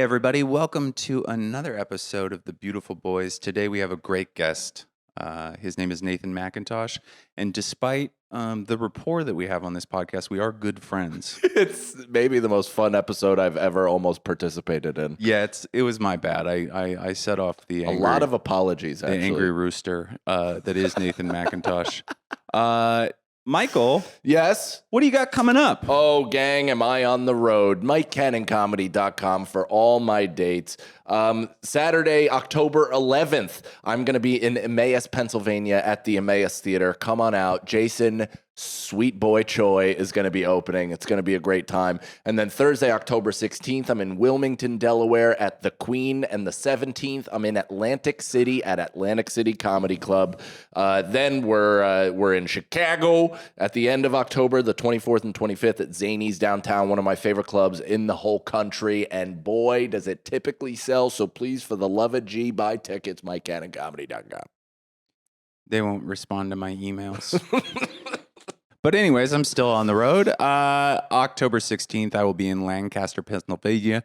everybody. Welcome to another episode of The Beautiful Boys. Today we have a great guest. His name is Nathan Macintosh. And despite the rapport that we have on this podcast, we are good friends. It's maybe the most fun episode I've ever almost participated in. Yeah, it was my bad. I set off the angry, a lot of apologies, actually. The angry rooster that is Nathan Macintosh. Michael. Yes? What do you got coming up? Oh, gang, am I on the road? MikeCannonComedy.com for all my dates. Saturday, October 11th, I'm going to be in Emmaus, Pennsylvania at the Emmaus Theater. Come on out. Jason Sweet Boy Choi is going to be opening. It's going to be a great time. And then Thursday, October 16th, I'm in Wilmington, Delaware at the Queen. And the 17th, I'm in Atlantic City at Atlantic City Comedy Club. Then we're in Chicago at the end of October, the 24th and 25th at Zany's downtown, one of my favorite clubs in the whole country. And boy, does it typically sell. So please, for the love of G, buy tickets, MikeCannonComedy.com. They won't respond to my emails. But anyways, I'm still on the road. October 16th, I will be in Lancaster, Pennsylvania.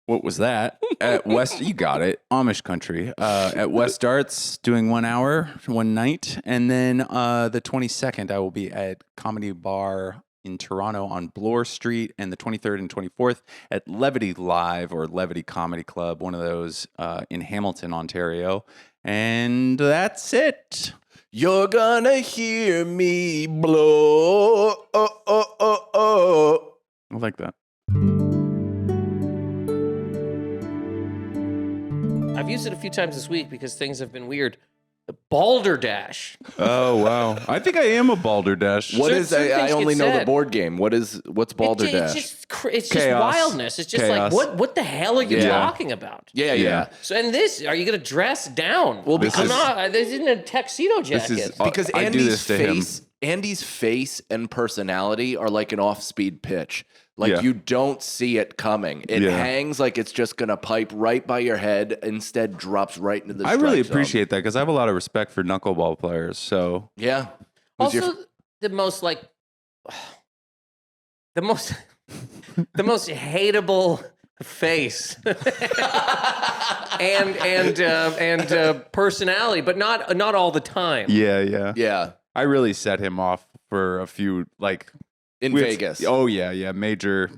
What was that? At West, you got it, Amish country. At West Arts, doing 1 hour, one night. And then the 22nd, I will be at Comedy Bar in Toronto on Bloor Street. And the 23rd and 24th at Levity Live or Levity Comedy Club, one of those in Hamilton, Ontario. And that's it. You're gonna hear me blow. I like that. I've used it a few times this week because things have been weird. The Balderdash. Oh, wow. I think I am a balderdash. What So is? some I things only get know the said. board game. What's Balderdash? It's just Chaos. wildness. It's just Chaos. like, what the hell are you Yeah. talking about? Yeah. So, and this, are you going to dress down? Well, This I'm is- not. This isn't a tuxedo jacket. This is Because I do this to him. Andy's face and personality are like an off-speed pitch. Like Yeah. you don't see it coming. It Yeah. hangs like it's just gonna pipe right by your head. Instead, drops right into the. I really strike zone. appreciate that because I have a lot of respect for knuckleball players. So Yeah. Who's Also, your- the most like, the most hateable face and personality, but not all the time. yeah. yeah. I really set him off for a few In we had- Vegas. Oh yeah, major.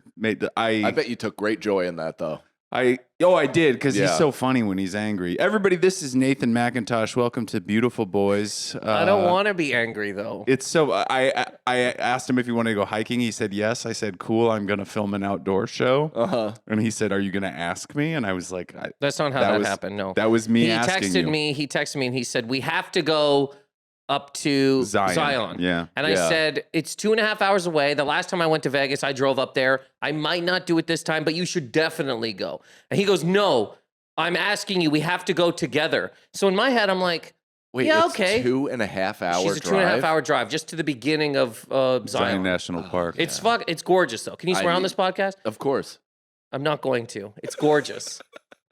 I bet you took great joy in that, though. I did because Yeah. he's so funny when he's angry. Everybody, this is Nathan Macintosh. Welcome to Beautiful Boys. I don't want to be angry though. It's so. I asked him if he wanted to go hiking. He said yes. I said cool. I'm gonna film an outdoor show. And he said, "Are you gonna ask me?" And I was like, That's not how that happened. No, That was me he asking texted you. me. He texted me and he said we have to go up to Zion. Yeah. And I Yeah. said, it's 2.5 hours away. The last time I went to Vegas, I drove up there. I might not do it this time, but you should definitely go. And he goes, no, I'm asking you, we have to go together. So in my head, I'm like, Wait, yeah, it's okay. 2.5 hour She's a 2.5 hour drive just to the beginning of Zion Zion. National Park. It's it's gorgeous though. Can you swear on this podcast? Of course. I'm not going to. It's gorgeous.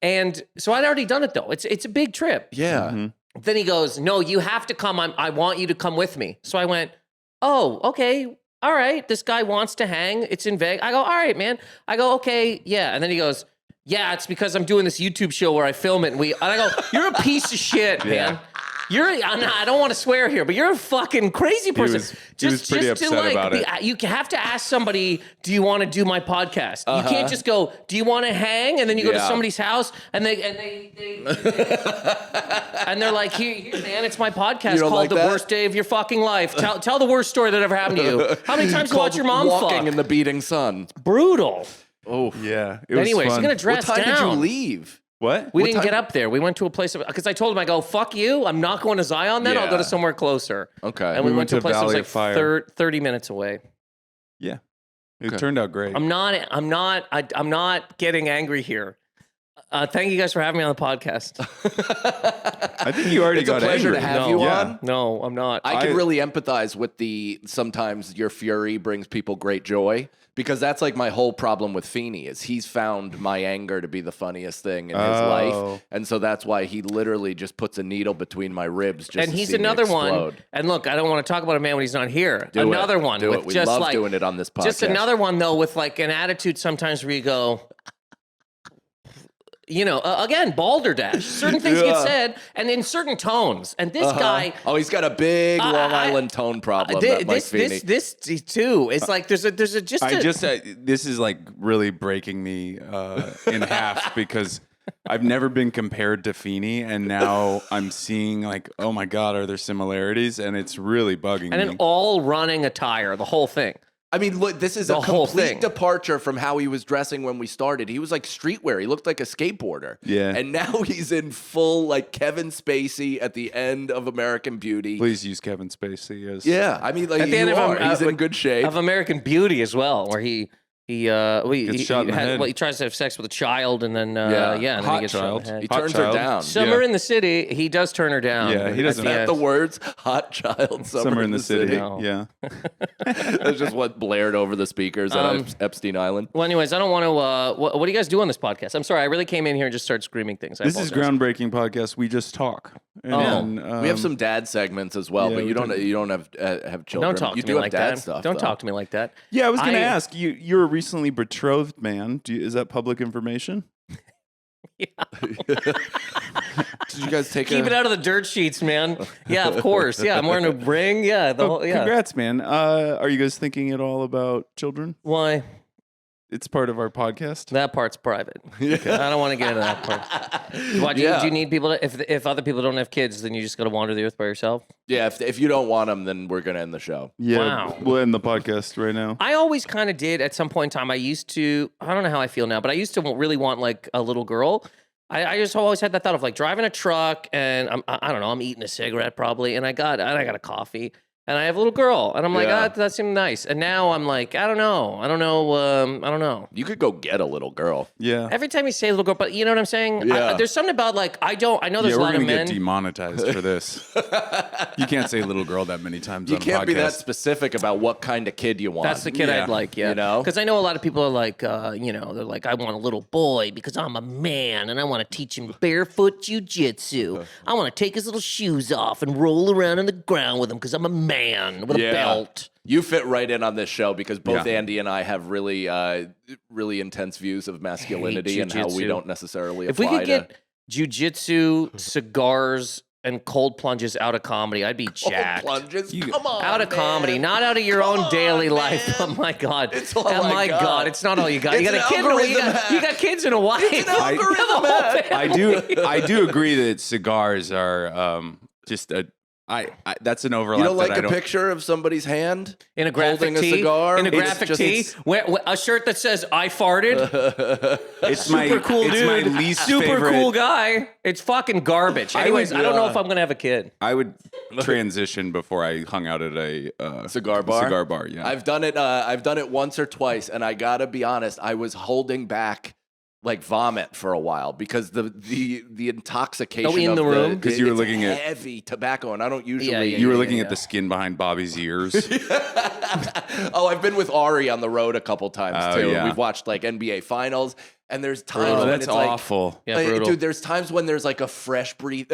And so I'd already done it though. It's a big trip. Yeah. Mhm. Then he goes, no, you have to come. I want you to come with me. So I went, oh, okay. All right. This guy wants to hang. It's in Vegas. I go, all right, man. I go, okay. Yeah. And then he goes, yeah, it's because I'm doing this YouTube show where I film it. And I go, you're a piece of shit, man. I don't want to swear here, but you're a fucking crazy person. He was pretty upset about it. You have to ask somebody, do you want to do my podcast? You can't just go, do you want to hang? And then you go to Yeah. somebody's house and they and they're like, here, man, it's my podcast don't called like The that? Worst Day of Your Fucking Life. Tell the worst story that ever happened to you. How many times you watch your mom Walking fuck? in the beating sun. Brutal. Oh. Yeah. It was Anyways, fun. you're going to What dress time down. did you leave? What? We What didn't time- get up there. We went to a place because I told him, I go, fuck you. I'm not going to Zion then. I'll go Yeah. to somewhere closer. Okay. And we We went to a place that was Valley like of Fire. 30 minutes away. Yeah. It Okay. turned out great. I'm not getting angry here. Thank you guys for having me on the podcast. I think you already It's a got pleasure angry. to have No. you Yeah. on. No, I'm not. I can really empathize with sometimes your fury brings people great joy, because that's like my whole problem with Feeney is he's found my anger to be the funniest thing in his life. And so that's why he literally just puts a needle between my ribs just and to he's see me another one. explode. And look, I don't want to talk about a man when he's not here. Do another it. one Do with it. We just love like doing it on this podcast. just another one though with like an attitude sometimes where you go, again, balderdash. Certain things get said, and in certain tones. And this guy, he's got a big Long Island tone problem. this too. It's like there's a this is like really breaking me in half because I've never been compared to Feeney, and now I'm seeing like, oh my God, are there similarities? And it's really bugging me. And an all running attire, the whole thing. I mean, look, this is a complete departure from how he was dressing when we started. He was like streetwear. He looked like a skateboarder. Yeah. And now he's in full like Kevin Spacey at the end of American Beauty. Please use Kevin Spacey as. Yeah. I mean, like at the end he's in good shape. Of American Beauty as well, where he shot in the head. Well, he tries to have sex with a child, and then and then he gets shot in the head. He turns her down. Summer in the City, he does turn her down. Yeah, he doesn't. Is that the words? Hot child. Summer in the city. No. Yeah. That's just what blared over the speakers at Epstein Island. Well, anyways, I don't want to. What do you guys do on this podcast? I'm sorry, I really came in here and just started screaming things. This is groundbreaking podcast. We just talk. And, we have some dad segments as well, but you don't have children. Don't talk to me like that. Don't talk to me like that. Yeah, I was going to ask you. You're a recently betrothed man. Is that public information? Yeah. Did you guys keep it out of the dirt sheets, man? Yeah, of course. Yeah, I'm wearing a ring. Yeah, Congrats, man. Are you guys thinking at all about children? Why? It's part of our podcast. That part's private. Okay. I don't want to get into that part. Why, do you need people to, if other people don't have kids, then you just got to wander the earth by yourself? Yeah, if you don't want them, then we're going to end the show. Yeah, wow. We'll end the podcast right now. I always kind of did at some point in time. I don't know how I feel now, but I used to really want like a little girl. I just always had that thought of like driving a truck and I don't know, I'm eating a cigarette probably, and I got a coffee. And I have a little girl, and I'm like, that seemed nice. And now I'm like, I don't know. You could go get a little girl. Yeah. Every time you say little girl, but you know what I'm saying? Yeah. There's something about like, I know there's a lot of men. We're going to get demonetized for this. You can't say little girl that many times on a podcast. You can't be that specific about what kind of kid you want. That's the kid I'd like, yeah. You know? Because I know a lot of people are like, they're like, I want a little boy because I'm a man, and I want to teach him barefoot jujitsu. I want to take his little shoes off and roll around on the ground with him because I'm a man with a belt. You fit right in on this show because both Andy and I have really, really intense views of masculinity and how we don't necessarily apply. If we could get jujitsu, cigars, and cold plunges out of comedy, I'd be jacked. Cold plunges? Come on, out of comedy, not out of your own daily life. Oh my God! It's all I got. God! It's not all you got. You got a kid. You got kids and a wife. It's an algorithm. I do agree that cigars are just a. That's an overlap. You don't like a picture of somebody's hand in a graphic holding tee? a cigar? In a graphic tee? A shirt that says "I farted." It's super cool dude. It's my least super favorite. Cool guy. It's fucking garbage. Anyways, I don't know if I'm gonna have a kid. I would transition before I hung out at a cigar bar. Cigar bar, yeah. I've done it once or twice, and I gotta be honest, I was holding back like vomit for a while because the intoxication in the room because you were looking at heavy tobacco, and I don't usually. You were looking at the skin behind Bobby's ears. I've been with Ari on the road a couple times too. Yeah. We've watched like NBA finals, and there's times when that's it's awful. Like, yeah, brutal. Dude, there's times when there's like a fresh breeze,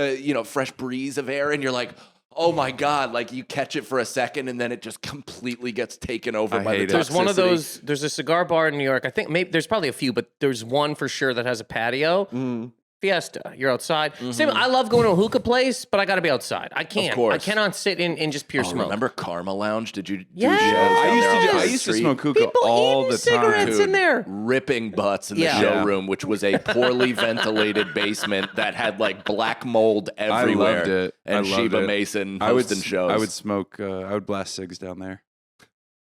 fresh breeze of air, and you're like, oh my God, like you catch it for a second and then it just completely gets taken over by the toxicity. There's one of those, there's a cigar bar in New York. I think maybe there's probably a few, but there's one for sure that has a patio. Fiesta. You're outside. Same, I love going to a hookah place, but I got to be outside. I can't. Of course. I cannot sit in just pure smoke. Remember Karma Lounge? Did you do Yes. shows down there on I the used to street? smoke hookah People all eating the cigarettes time. in there. Ripping butts in the Yeah. showroom, which was a poorly ventilated basement that had like black mold everywhere. I loved it. And Sheba Mason hosting shows. I would smoke. I would blast cigs down there.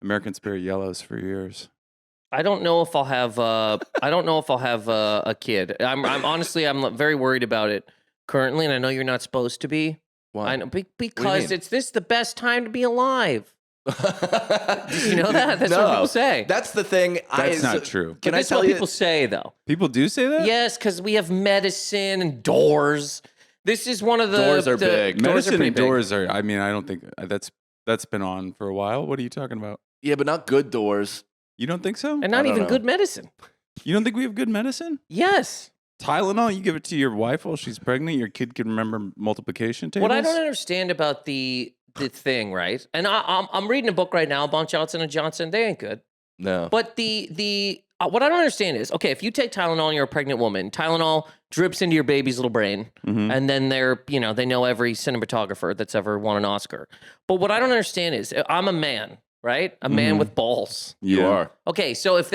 American Spirit Yellows for years. I don't know if I'll have. A kid. I'm honestly, I'm very worried about it currently, and I know you're not supposed to be. Why? I know, because it's the best time to be alive. Did you know that? That's what people say. That's the thing. That's not true. Can I That's tell what you? people say, though. People do say that? Yes, because we have medicine and doors. This is one of the Doors are big. Medicine and big. doors are, I mean, I don't think that's been on for a while. What are you talking about? Yeah, but not good doors. You don't think so? And not don't even know. good medicine. You don't think we have good medicine? Yes. Tylenol, you give it to your wife while she's pregnant, your kid can remember multiplication tables? What I don't understand about the thing, right? And I'm reading a book right now about Johnson & Johnson. They ain't good. No. But the what I don't understand is, okay, if you take Tylenol and you're a pregnant woman, Tylenol drips into your baby's little brain, and then they know every cinematographer that's ever won an Oscar. But what I don't understand is, I'm a man, right? A man with balls. You are. Okay, so if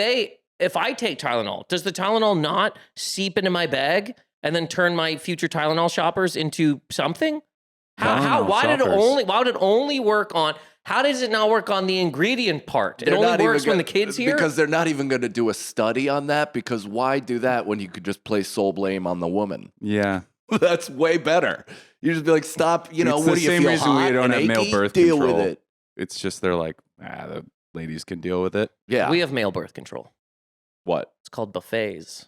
I take Tylenol, does the Tylenol not seep into my bag and then turn my future Tylenol shoppers into something? Why did it only work on? How does it not work on the ingredient part? It only works when the kid's here? Because they're not even going to do a study on that, because why do that when you could just place sole blame on the woman? Yeah. That's way better. You just be like, stop, It's what the do you same feel reason hot we don't and have male achy? birth Deal control. with it. It's just they're like, the ladies can deal with it. Yeah. We have male birth control. What? It's called buffets.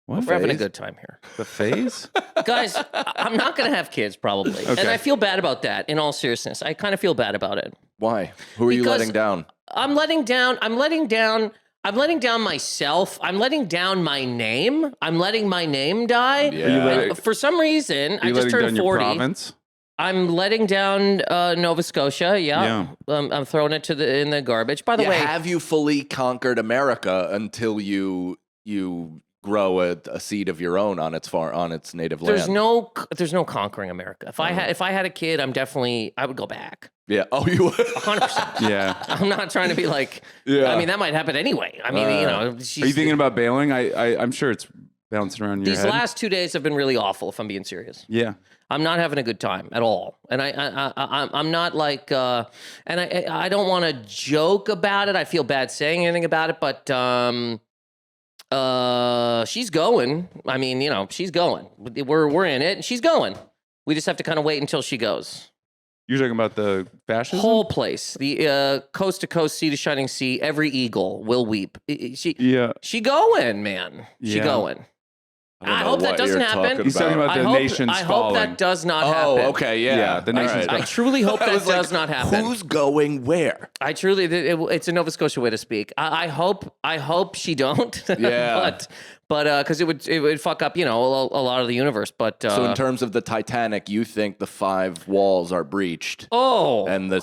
What? We're having a good time here. Buffets? Guys, I'm not going to have kids probably. Okay. And I feel bad about that, in all seriousness. I kind of feel bad about it. Why? Who are you Because letting down? I'm letting down myself. I'm letting down my name. I'm letting my name die. Yeah. And for some reason, I just turned 40. Province? I'm letting down Nova Scotia. Yeah. I'm throwing it in the garbage. By the way, have you fully conquered America until you grow a seed of your own on its native land? there's no conquering America. If I had a kid, I would go back. Yeah. Oh, you would? 100%. Yeah. I'm not trying to be like, Yeah. I mean, that might happen anyway. I mean, Are you thinking about bailing? I'm sure it's bouncing around your these head. last 2 days have been really awful, if I'm being serious. Yeah. I'm not having a good time at all. And I'm not like, and I don't want to joke about it. I feel bad saying anything about it, but she's going. I mean, she's going. We're in it, and she's going. We just have to kind of wait until she goes. You're talking about the fascism? Whole place, the coast to coast, sea to shining sea. Every eagle will weep. She going, man. She Yeah. going. I don't I know hope that what doesn't you're happen. talking He's talking about the nation's I hope falling. that does not happen. Oh, okay, yeah. Yeah, the nation's All right. falling. I truly hope I that was like, does not happen. Who's going where? I truly, it's a Nova Scotia way to speak. I hope she don't. Yeah. but because it would fuck up, a lot of the universe. But So in terms of the Titanic, you think the 5 walls are breached? oh, And the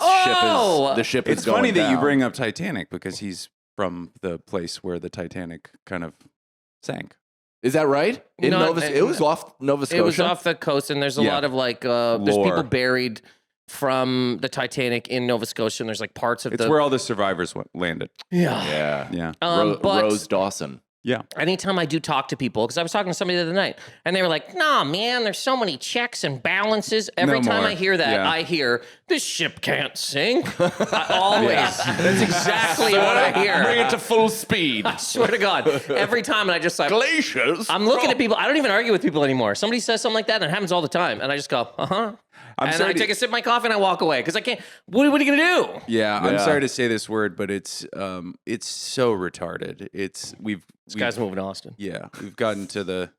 ship is It's going funny that you down. bring up Titanic because he's from the place where the Titanic kind of sank. Is that right? In No, it was off Nova Scotia. it was off the coast, and there's a Yeah. lot of like there's Lore. people buried from the Titanic in Nova Scotia, and there's like parts of It's where all the survivors landed. yeah. Yeah. Yeah. But Rose Dawson. Yeah. anytime I do talk to people, because I was talking to somebody the other night, and they were like, "Nah, man, there's so many checks and balances." Every No time more. I hear that, Yeah. I hear this ship can't sink. Always. That's exactly what I hear. Bring it to full speed. I swear to God, every time, and I just like, Glaciers. I'm looking at people. I don't even argue with people anymore. Somebody says something like that, and it happens all the time, and I just go, and sorry I to- take a sip of my coffee and I walk away because I can't. What are you gonna do? Yeah, I'm Yeah. sorry to say this word, but it's so retarded. We've This guy's moving to Austin. yeah, we've gotten to the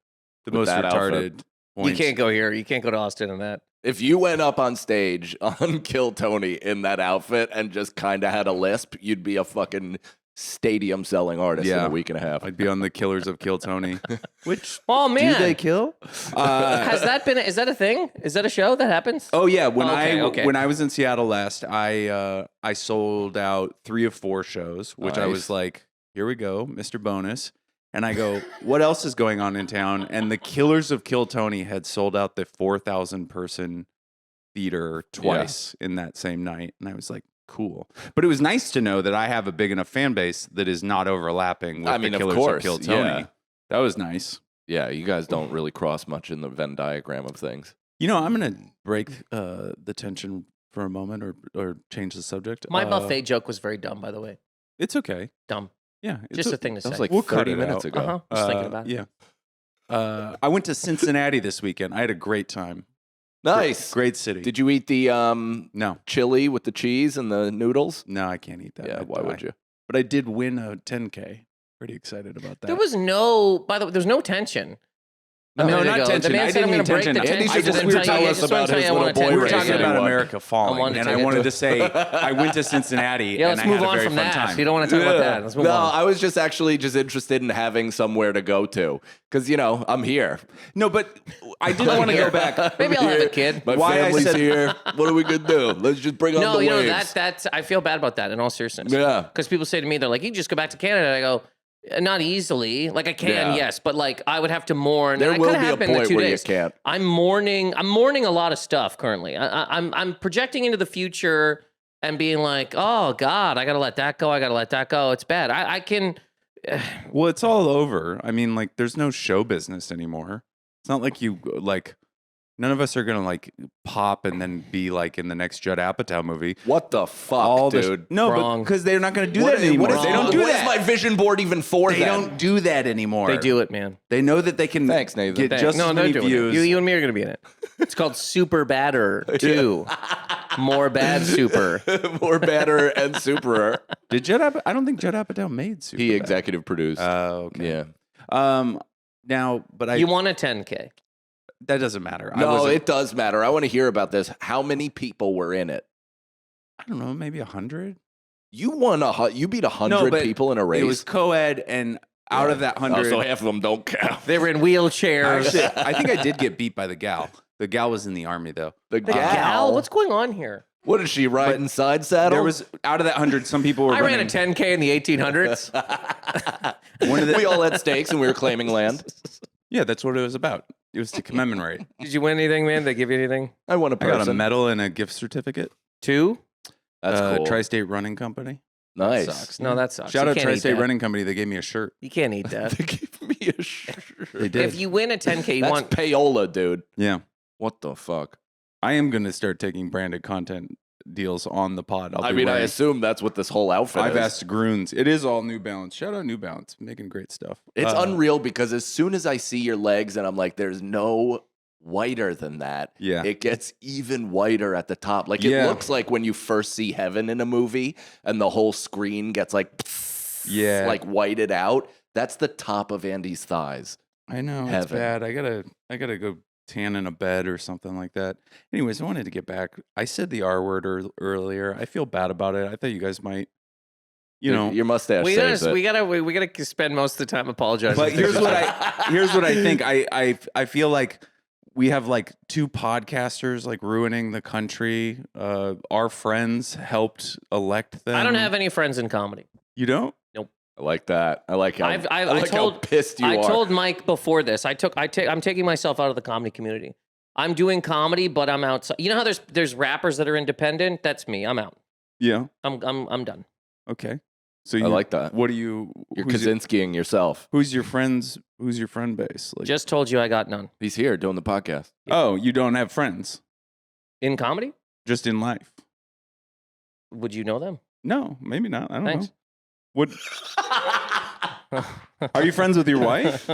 most that retarded outfit. You points. can't go here. You can't go to Austin in that. If you went up on stage on Kill Tony in that outfit and just kind of had a lisp, you'd be a fucking stadium selling artist in Yeah. a week and a half. I'd be on the Killers of Kill Tony. Which Oh man, do they kill? has that been? Is that a thing? Is that a show that happens? Oh yeah, when Okay. when I was in Seattle last, I sold out 3 of 4 shows, which I Nice. was like, here we go, Mr. Bonus. And I go, what else is going on in town? And the Killers of Kill Tony had sold out the 4,000 person theater twice in that same night, and I was like, cool. But it was nice to know that I have a big enough fan base that is not overlapping with I mean, the of Killers course, of Kill Tony. yeah. That was nice. Yeah, you guys don't really cross much in the Venn diagram of things. I'm gonna break the tension for a moment, or change the subject. My buffet joke was very dumb, by the way. It's okay. Dumb. Yeah, it's Just a thing to That was say. like We'll cut 30 it minutes out. ago. Just thinking about it. Yeah. I went to Cincinnati this weekend. I had a great time. Nice. Great city. Did you eat the No, chili with the cheese and the noodles? no, I can't eat that. Yeah, I'd why would die. you? But I did win a 10K. Pretty excited about that. There was no. By the way, there's no tension. No, minute not ago. tension. The man I said, didn't I'm mean gonna break tension. the Andy tension. should just I didn't tell you- us just wanna about tell his you I want little a boy We were race talking about anyone. America I falling, wanted and to I get wanted to to say I went to Cincinnati Yeah, and let's I move had a on very from fun that. time. You don't want to talk about that. Let's move No, on. I was just actually just interested in having somewhere to go to because I'm here. No, but I didn't want to go back. Maybe I'll have a kid. My Why I family's said- here. What are we gonna do? Let's just bring on No, the you know waves. that's I feel bad about that in all seriousness. Yeah. Because people say to me, they're like, "You just go back to Canada." I go, Not easily. Like I can, Yeah. yes, but like I would have to mourn. There and I will kinda be a have been the point 2 where days. you can't. I'm mourning a lot of stuff currently. I'm projecting into the future and being like, oh God, I gotta let that go. I gotta let that go. It's bad. I can. Well, it's all over. I mean, like, there's no show business anymore. It's not like you like. None of us are gonna like pop and then be like in the next Judd Apatow movie. What the fuck, dude? No, Wrong. but because they're not gonna do What that anymore. is- They don't do what that. is my vision board even for? They then? don't do that anymore. They do it, man. They know that they can Thanks, Nathan. get Thanks. just No, as they're many doing views. it. You and me are gonna be in it. It's called Super Badder 2. More bad super. More badder and superer. Did Judd Apatow? I don't think Judd Apatow made Super. He executive produced. Oh, okay. Yeah. Now, but You won a 10K. that doesn't matter. No, it does matter. I want to hear about this. How many people were in it? I don't know, maybe 100. You you beat 100 No, but people in a race. It was co-ed, and out of that 100, so half of them don't count. They were in wheelchairs. actually, I think I did get beat by the gal. The gal was in the army though. The The gal. gal? What's going on here? What is she riding side saddle? There was out of that 100, some people were I ran a running. 10K in the 1800s. One of the, we all had stakes and we were claiming land. yeah, that's what it was about. It was to commemorate. Did you win anything, man? They give you anything? I won a I person. got a medal and a gift certificate. 2? That's cool. Tri-State Running Company. Nice. Sucks. No, that sucks. Shout You out can't eat Tri-State that. Running Company. They gave me a shirt. You can't eat that. They gave me a shirt. They did. If you win a 10K, you That's want. payola, dude. Yeah. What the fuck? I am going to start taking branded content deals on the pod. I assume that's what this whole outfit I've is. asked Groons. It is all New Balance. Shout out New Balance. Making great stuff. It's unreal because as soon as I see your legs and I'm like, there's no whiter than that. Yeah. It gets even whiter at the top. Like Yeah. it looks like when you first see heaven in a movie and the whole screen gets like, Yeah. like whited out. That's the top of Andy's thighs. I know. It's Heaven. bad. I gotta go tan in a bed or something like that. Anyways, I wanted to get back. I said the R word earlier. I feel bad about it. I thought you guys might, you know. Your mustache We saves it. gotta spend most of the time apologizing. But here's what I think. I feel like we have like 2 podcasters like ruining the country. Our friends helped elect them. I don't have any friends in comedy. You don't? I like that. I like how, I like told- how pissed you I are. told Mike before this. I'm taking myself out of the comedy community. I'm doing comedy, but I'm outside. You know how there's rappers that are independent? That's me. I'm out. Yeah. I'm done. Okay. So I like that. What do you? You're who's your- Kaczynskiing yourself. Who's your friends? Who's your friend base? Like, Just told you I got none. He's here doing the podcast. oh, you don't have friends In comedy? just in life? Would you know them? No, maybe not. I don't Thanks. know. What? Are you friends with your wife?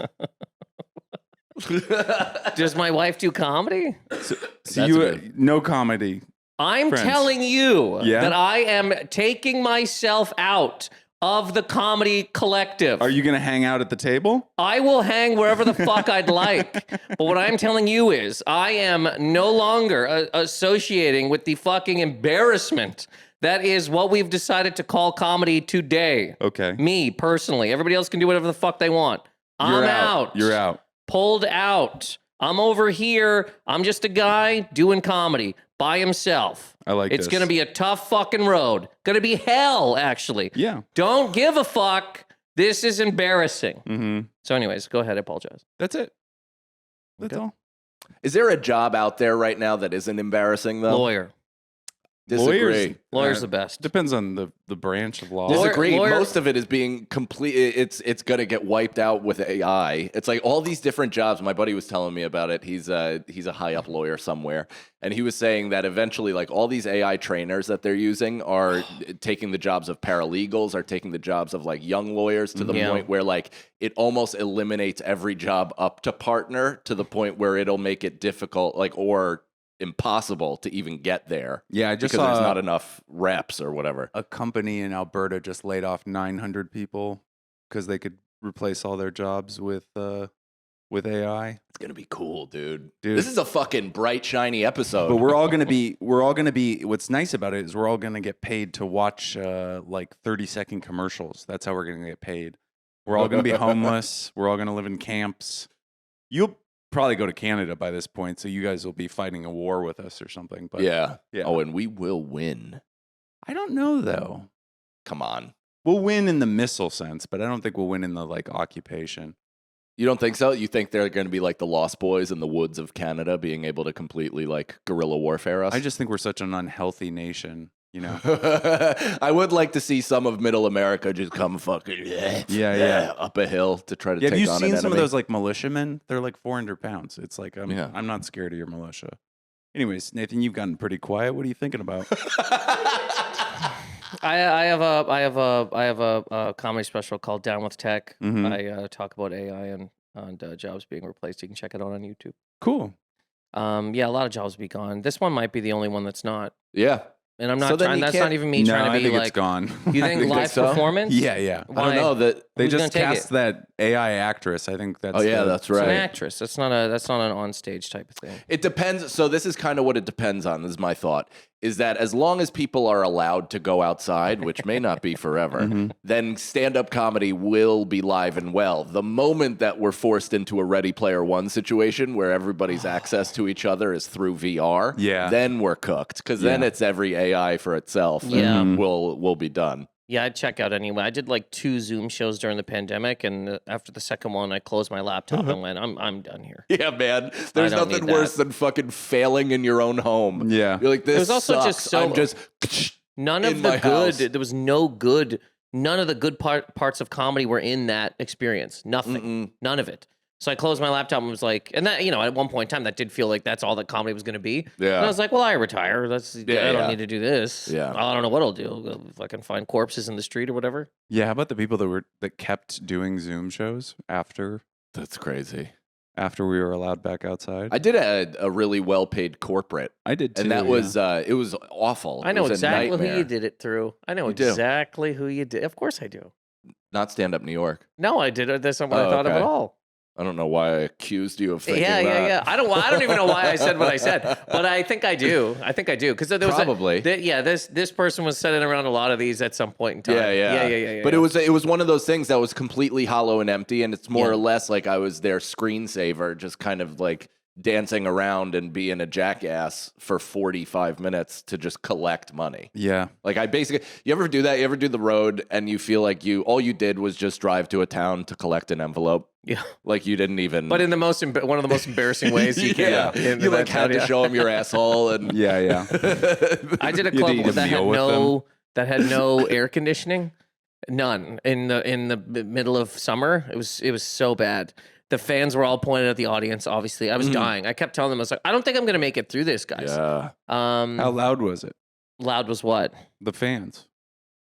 Does my wife do comedy? So That's you good. no comedy. I'm Friends. telling you Yeah? that I am taking myself out of the comedy collective. Are you gonna hang out at the table? I will hang wherever the fuck I'd like. But what I'm telling you is I am no longer associating with the fucking embarrassment that is what we've decided to call comedy today. Okay. Me, personally. Everybody else can do whatever the fuck they want. I'm You're out. You're out. Pulled out. I'm over here. I'm just a guy doing comedy by himself. I like It's this. going to be a tough fucking road. Going to be hell, actually. Yeah. Don't give a fuck. This is embarrassing. Mm-hmm. So anyways, go ahead. I apologize. That's it. That's Okay. all. Is there a job out there right now that isn't embarrassing though? Lawyer. Disagree. Lawyers- Lawyer's Uh, the best. Depends on the branch of law. Lawyer- Disagree. lawyer- Most of it is being complete. It's going to get wiped out with AI. It's like all these different jobs. My buddy was telling me about it. He's a high up lawyer somewhere, and he was saying that eventually, like all these AI trainers that they're using are taking the jobs of paralegals, are taking the jobs of like young lawyers to the Yeah. point where like it almost eliminates every job up to partner to the point where it'll make it difficult, like or impossible to even get there. Yeah, I just because there's saw not enough reps or whatever. a company in Alberta just laid off 900 people because they could replace all their jobs with AI. It's gonna be cool, dude. Dude. This is a fucking bright, shiny episode. But we're all gonna be. What's nice about it is we're all gonna get paid to watch like 30-second commercials. That's how we're gonna get paid. We're all gonna be homeless. We're all gonna live in camps. You'll probably go to Canada by this point, so you guys will be fighting a war with us or something. But yeah. yeah. Oh, and we will win. I don't know though. Come on. We'll win in the missile sense, but I don't think we'll win in the like occupation. You don't think so? You think they're going to be like the Lost Boys in the woods of Canada, being able to completely like guerrilla warfare us? I just think we're such an unhealthy nation, you know? I would like to see some of Middle America just come fucking up a hill to try to take on an enemy. Have you seen some of those like militiamen? They're like 400 pounds. It's like I'm not scared of your militia. Anyways, Nathan, you've gotten pretty quiet. What are you thinking about? I have a comedy special called Down with Tech. Mhm. I talk about AI and jobs being replaced. You can check it out on YouTube. Cool. Yeah, a lot of jobs will be gone. This one might be the only one that's not. Yeah. And I'm not So then trying. you That's can't- not even me No, trying to I be think like. it's gone. You think think live so? performance? Yeah. I don't know that. They Who's gonna just take cast it? that AI actress. I think that's. Oh yeah, the- that's It's an right. actress. That's not an onstage type of thing. It depends. So this is kind of what it depends on. This is my thought. Is that as long as people are allowed to go outside, which may not be forever, Mhm. then stand-up comedy will be live and well. The moment that we're forced into a Ready Player One situation where everybody's access to each other is through VR, Yeah. then we're cooked. Because then Yeah. it's every AI for itself. Yeah. And we'll be done. Yeah, I'd check out anyway. I did like 2 Zoom shows during the pandemic, and after the second one, I closed my laptop and went, "I'm done here." Yeah, man. There's don't nothing need worse that. than fucking failing in your own home. Yeah. You're like, this was also sucks. just so- I'm just None in of my the good. house. There was no good. None of the good parts of comedy were in that experience. Nothing. Mm-mm. None of it. So I closed my laptop and was like, and that at one point in time, that did feel like that's all that comedy was going to be. Yeah. And I was like, well, I retire. I don't need to do this. Yeah. I don't know what I'll do. I'll go if I can find corpses in the street or whatever. Yeah. How about the people that kept doing Zoom shows after That's crazy. we were allowed back outside? I did a really well-paid corporate, I did too. and that yeah. was it was awful. I It know was a exactly who nightmare. you did it through. I know You do? exactly who you did. Of course I do. Not stand up New York. No, I did it. That's not what Oh, I thought of okay. at all. I don't know why I accused you of thinking Yeah. that. I don't even know why I said what I said, but I think I do. Because there was Probably. this person was sitting around a lot of these at some point in time. Yeah. But yeah. it was one of those things that was completely hollow and empty, and it's more Yeah. or less like I was their screensaver, just kind of like dancing around and being a jackass for 45 minutes to just collect money. Yeah. Like you ever do that? You ever do the road and you feel like all you did was just drive to a town to collect an envelope? Yeah. Like you didn't even. But in the one of the most embarrassing ways you can. Yeah. You like had to show them your asshole and. Yeah. I did a You had to club eat a that had meal with that had no air conditioning, none in the middle of summer. It was so bad. The fans were all pointed at the audience. Obviously, I was dying. I kept telling them, I was like, I don't think I'm gonna make it through this, guys. Yeah. How loud was it? Loud was what? The fans.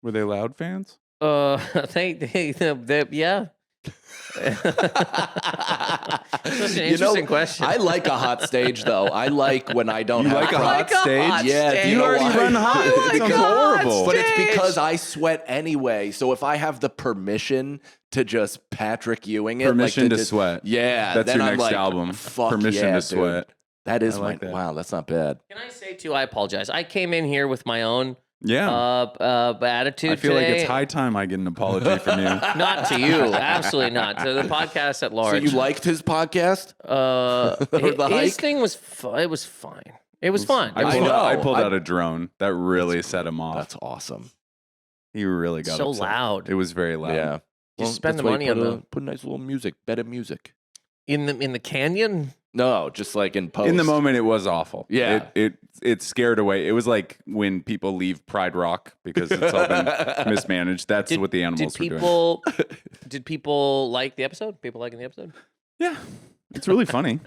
Were they loud fans? They yeah. That's an interesting question. I like a hot stage though. I like when I don't You have like a crowd. hot stage? Yeah, do You know already why? run hot. I It like sounds a hot horrible. But it's stage. because I sweat anyway. So if I have the permission to just Patrick Ewing it, Permission like to just, sweat. yeah, That's then your I'm next like, album. Fuck Permission yeah, to dude. sweat. That is I like that. Wow, that's not bad. Can I say too? I apologize. I came in here with my own Yeah. attitude. I feel like today. it's high time I get an apology from you. Not to you, absolutely not. To the podcast at So large. you liked his podcast? The his hike? thing was it was fine. It was fun. I It was pulled, know. I pulled I- out a drone. That really set him off. That's awesome. He really got so upset. loud. It was very loud. Yeah. Just spend that's the why money you on the put nice little music, better music. in the canyon. No, just like in post. In the moment, it was awful. Yeah. It scared away. It was like when people leave Pride Rock because it's all been mismanaged. That's what the animals did were doing. did people like the episode? People liking the episode? Yeah, it's really funny.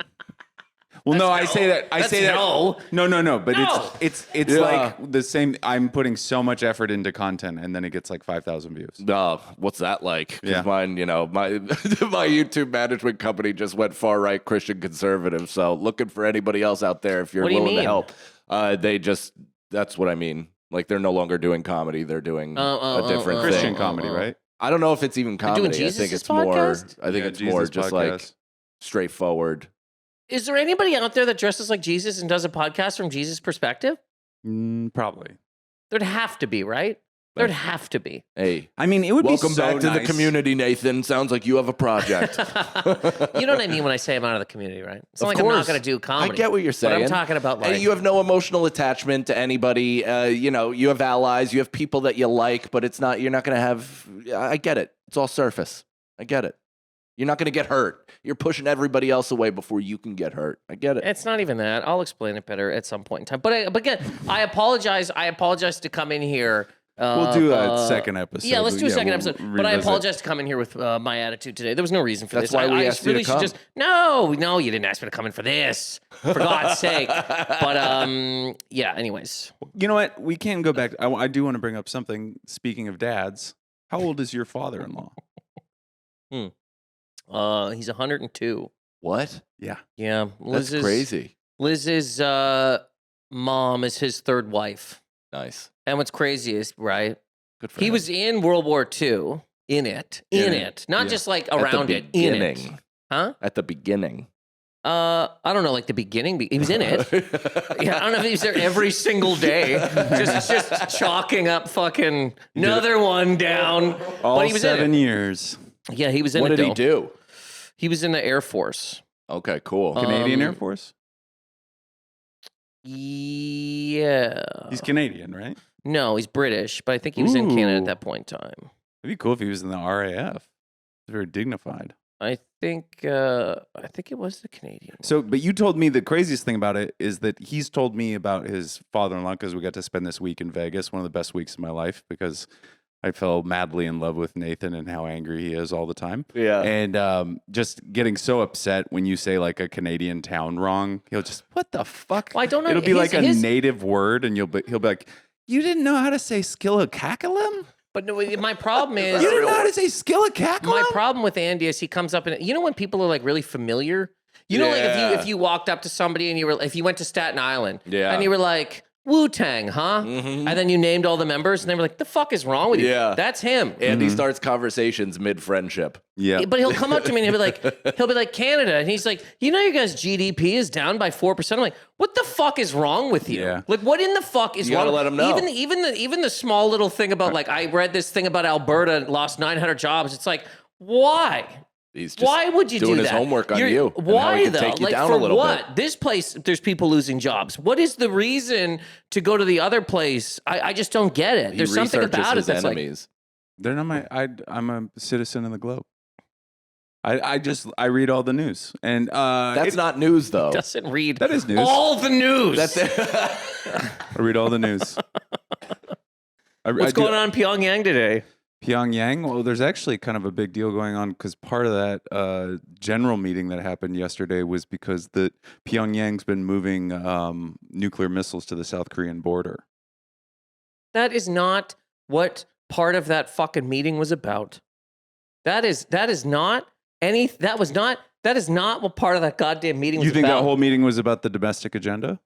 Well, no, I say that. I That's say that. no. No. But No. it's Yeah. like the same. I'm putting so much effort into content, and then it gets like 5,000 views. No, what's that like? 'Cause Yeah. mine, my my YouTube management company just went far right Christian conservative. So looking for anybody else out there if you're What do you willing to mean? help. That's what I mean. Like they're no longer doing comedy; they're doing a different thing. Christian comedy, right? I don't know if it's even doing comedy. I Jesus' think it's podcast? more. I think Yeah, it's more Jesus just podcast. like straightforward. Is there anybody out there that dresses like Jesus and does a podcast from Jesus' perspective? Probably. There'd have to be, right? There'd have to be. Hey, I mean, it would welcome be so back to the nice. community, Nathan. Sounds like you have a project. You know what I mean when I say I'm out of the community, right? It's not Of like I'm not course. going to do comedy. I get what you're saying. But I'm talking about like... Hey, you have no emotional attachment to anybody. You have allies. You have people that you like, but it's not. You're not going to have. I get it. It's all surface. I get it. You're not going to get hurt. You're pushing everybody else away before you can get hurt. I get it. It's not even that. I'll explain it better at some point in time. But again, I apologize. I apologize to come in here. We'll do a second episode. Yeah, let's do a second we'll episode. But I revisit. apologize to come in here with my attitude today. There was no reason for That's this. why we I asked you to really should come. just no, you didn't ask me to come in for this. For God's sake. But yeah. Anyways, You know what? We can go back. I do want to bring up something. Speaking of dads, how old is your father-in-law? he's 102. What? Yeah. Yeah, That's crazy. Liz's mom is his third wife. Nice. And what's crazy is right. Good for He him. was in World War II. In it. Not Yeah. just like At the around it. In it. beginning. Huh? At the beginning. I don't know, like the beginning. He was in it. Yeah, I don't know if he was there every single day, just chalking up fucking another one down. All but he was 7 in it. years. Yeah, he was in What it. did he though. do? He was in the Air Force. Okay, cool. Canadian Air Force? Yeah. He's Canadian, right? No, he's British, but I think he was in Canada at Ooh. that point in time. It'd be cool if he was in the RAF. Very dignified. I think it was the Canadian. So, but you told me the craziest thing about it is that he's told me about his father-in-law because we got to spend this week in Vegas, one of the best weeks of my life because I fell madly in love with Nathan and how angry he is all the time. Yeah. And just getting so upset when you say like a Canadian town wrong, he'll just, what the fuck? Well, I don't know. It'll be his- like a his- native word and he'll be like, you didn't know how to say skillacacalum? But no, my problem is You didn't know how to say skillacacalum? my problem with Andy is he comes up and you know when people are like really familiar. You know, Yeah. like if you walked up to somebody and if you went to Staten Island, Yeah. and you were like Wu-Tang, huh? Mhm. And then you named all the members, and they were like, "The fuck is wrong with you?" Yeah. That's him. Andy starts conversations mid-friendship. Yeah. But he'll come up to me and he'll be like Canada, and he's like, you know, your guys' GDP is down by 4%. I'm like, what the fuck is wrong with you? Yeah. Like, what in the fuck is You wrong? gotta let him know. Even the small little thing about like I read this thing about Alberta lost 900 jobs. It's like, why? He's just Why would you doing do his that? homework on You're- you. and how Why he can though? Take you Like down for a little what? bit. This place, there's people losing jobs. What is the reason to go to the other place? I just don't get it. He There's something researches about it his that's like, enemies. They're not my. I'm a citizen of the globe. I read all the news, and That's not news, though. doesn't read that is news. all the news. That's I read all the news. What's going on in Pyongyang today? Pyongyang? Well, there's actually kind of a big deal going on because part of that general meeting that happened yesterday was because the Pyongyang's been moving nuclear missiles to the South Korean border. That is not what part of that fucking meeting was about. That is not what part of that goddamn meeting was You think about. that whole meeting was about the domestic agenda?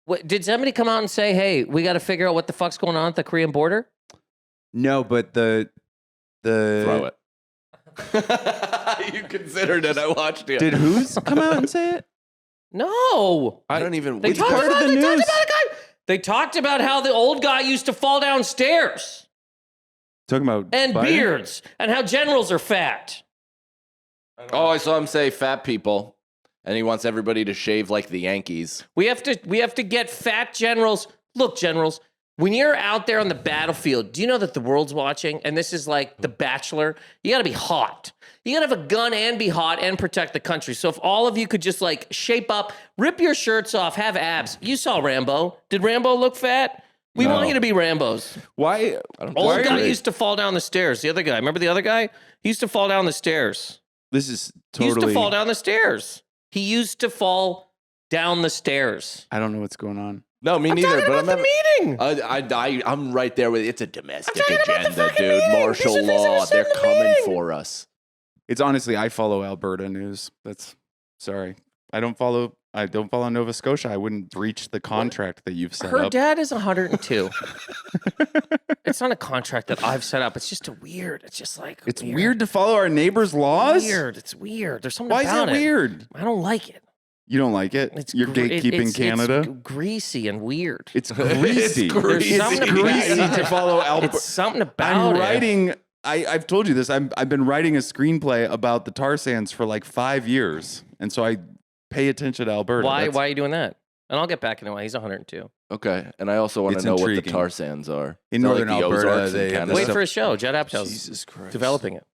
What, did somebody come out and say, hey, we got to figure out what the fuck's going on at the Korean border? No, but the Throw it. You considered it. I watched it. Did who's come out and say it? No. I don't even. They which talked part about of they the talked news? about a guy. They talked about how the old guy used to fall downstairs Talking about and Biden? beards and how generals are fat. Oh, I saw him say fat people, and he wants everybody to shave like the Yankees. We have to get fat generals. Look, generals, when you're out there on the battlefield, do you know that the world's watching? And this is like The Bachelor. You got to be hot. You got to have a gun and be hot and protect the country. So if all of you could just like shape up, rip your shirts off, have abs. You saw Rambo. Did Rambo look fat? We No. want you to be Rambos. Why? Old guy agree. used to fall down the stairs. The other guy, remember the other guy? He used to fall down the stairs. This is He used to totally. fall down the stairs. He used to fall down the stairs. I don't know what's going on. No, me I'm neither. talking But about the meeting. I'm right there with it's a domestic talking about the agenda, fucking dude. meeting. Martial These are things that law. are said They're in the coming meeting. for us. It's honestly, I follow Alberta news. That's sorry. I don't follow Nova Scotia. I wouldn't breach the contract that you've set Her up. dad is 102. It's not a contract that I've set up. It's just a weird. It's just like It's weird to follow our neighbors' laws. Weird. It's weird. There's something Why is about that weird? I don't like it. You don't like it? You're gatekeeping Canada? It's greasy and weird. It's greasy. There's something greasy about to follow Alberta. It's something about I'm writing. I've told you this. I've been writing a screenplay about the tar sands for like 5 years, and so I pay attention to Alberta. Why are you doing that? And I'll get back into why he's 102. Okay, and I also want to know what the tar sands are. In northern Alberta, they wait for a show. Judd Apatow's Jesus Christ, developing it.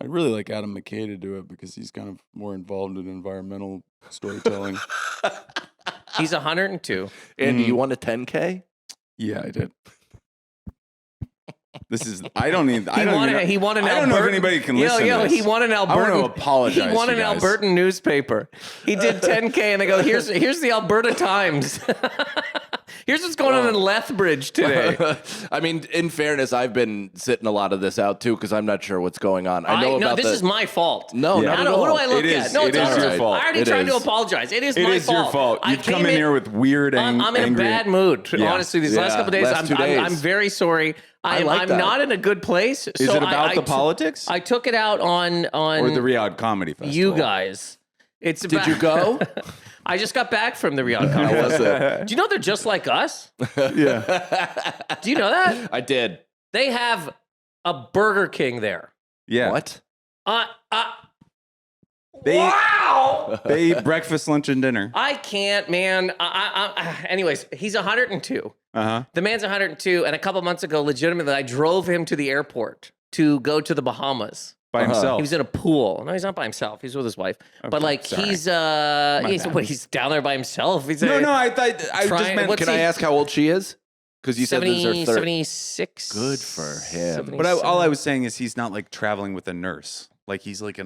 I'd really like Adam McKay to do it because he's kind of more involved in environmental storytelling. He's 102. Andy, you want a 10K? Yeah, I did. This is. I don't even. He won an Albertan. I don't know if anybody can listen to this. He won an Albertan. I want to apologize. He won an Albertan newspaper. He did 10K, and they go, here's the Alberta Times. Here's what's going on in Lethbridge today. I mean, in fairness, I've been sitting a lot of this out too because I'm not sure what's going on. I know about this is my fault. No, not at all. What do I look at? No, it is your fault. I already tried to apologize. It is my fault. It is your fault. You've come in here with weird and I'm in a bad mood. Honestly, these last couple of days, I'm very sorry. I'm not in a good place. Is it about the politics? I took it out on or the Riyadh Comedy Festival. You guys. It's about, Did you go? I just got back from the Riyadh Comedy Festival. Do you know they're just like us? Yeah. Do you know that? I did. They have a Burger King there. Yeah. What? Wow! They eat breakfast, lunch, and dinner. I can't, man. Anyways, he's 102. Uh-huh. The man's 102, and a couple months ago, legitimately, I drove him to the airport to go to the Bahamas. By himself. He was in a pool. No, he's not by himself. He's with his wife. Okay, but like sorry. he's down there by himself. He's No, I thought I just meant. Can I ask how old she is? Because you said this is her third. 76. Good for him. But all I was saying is he's not like traveling with a nurse. Like he's like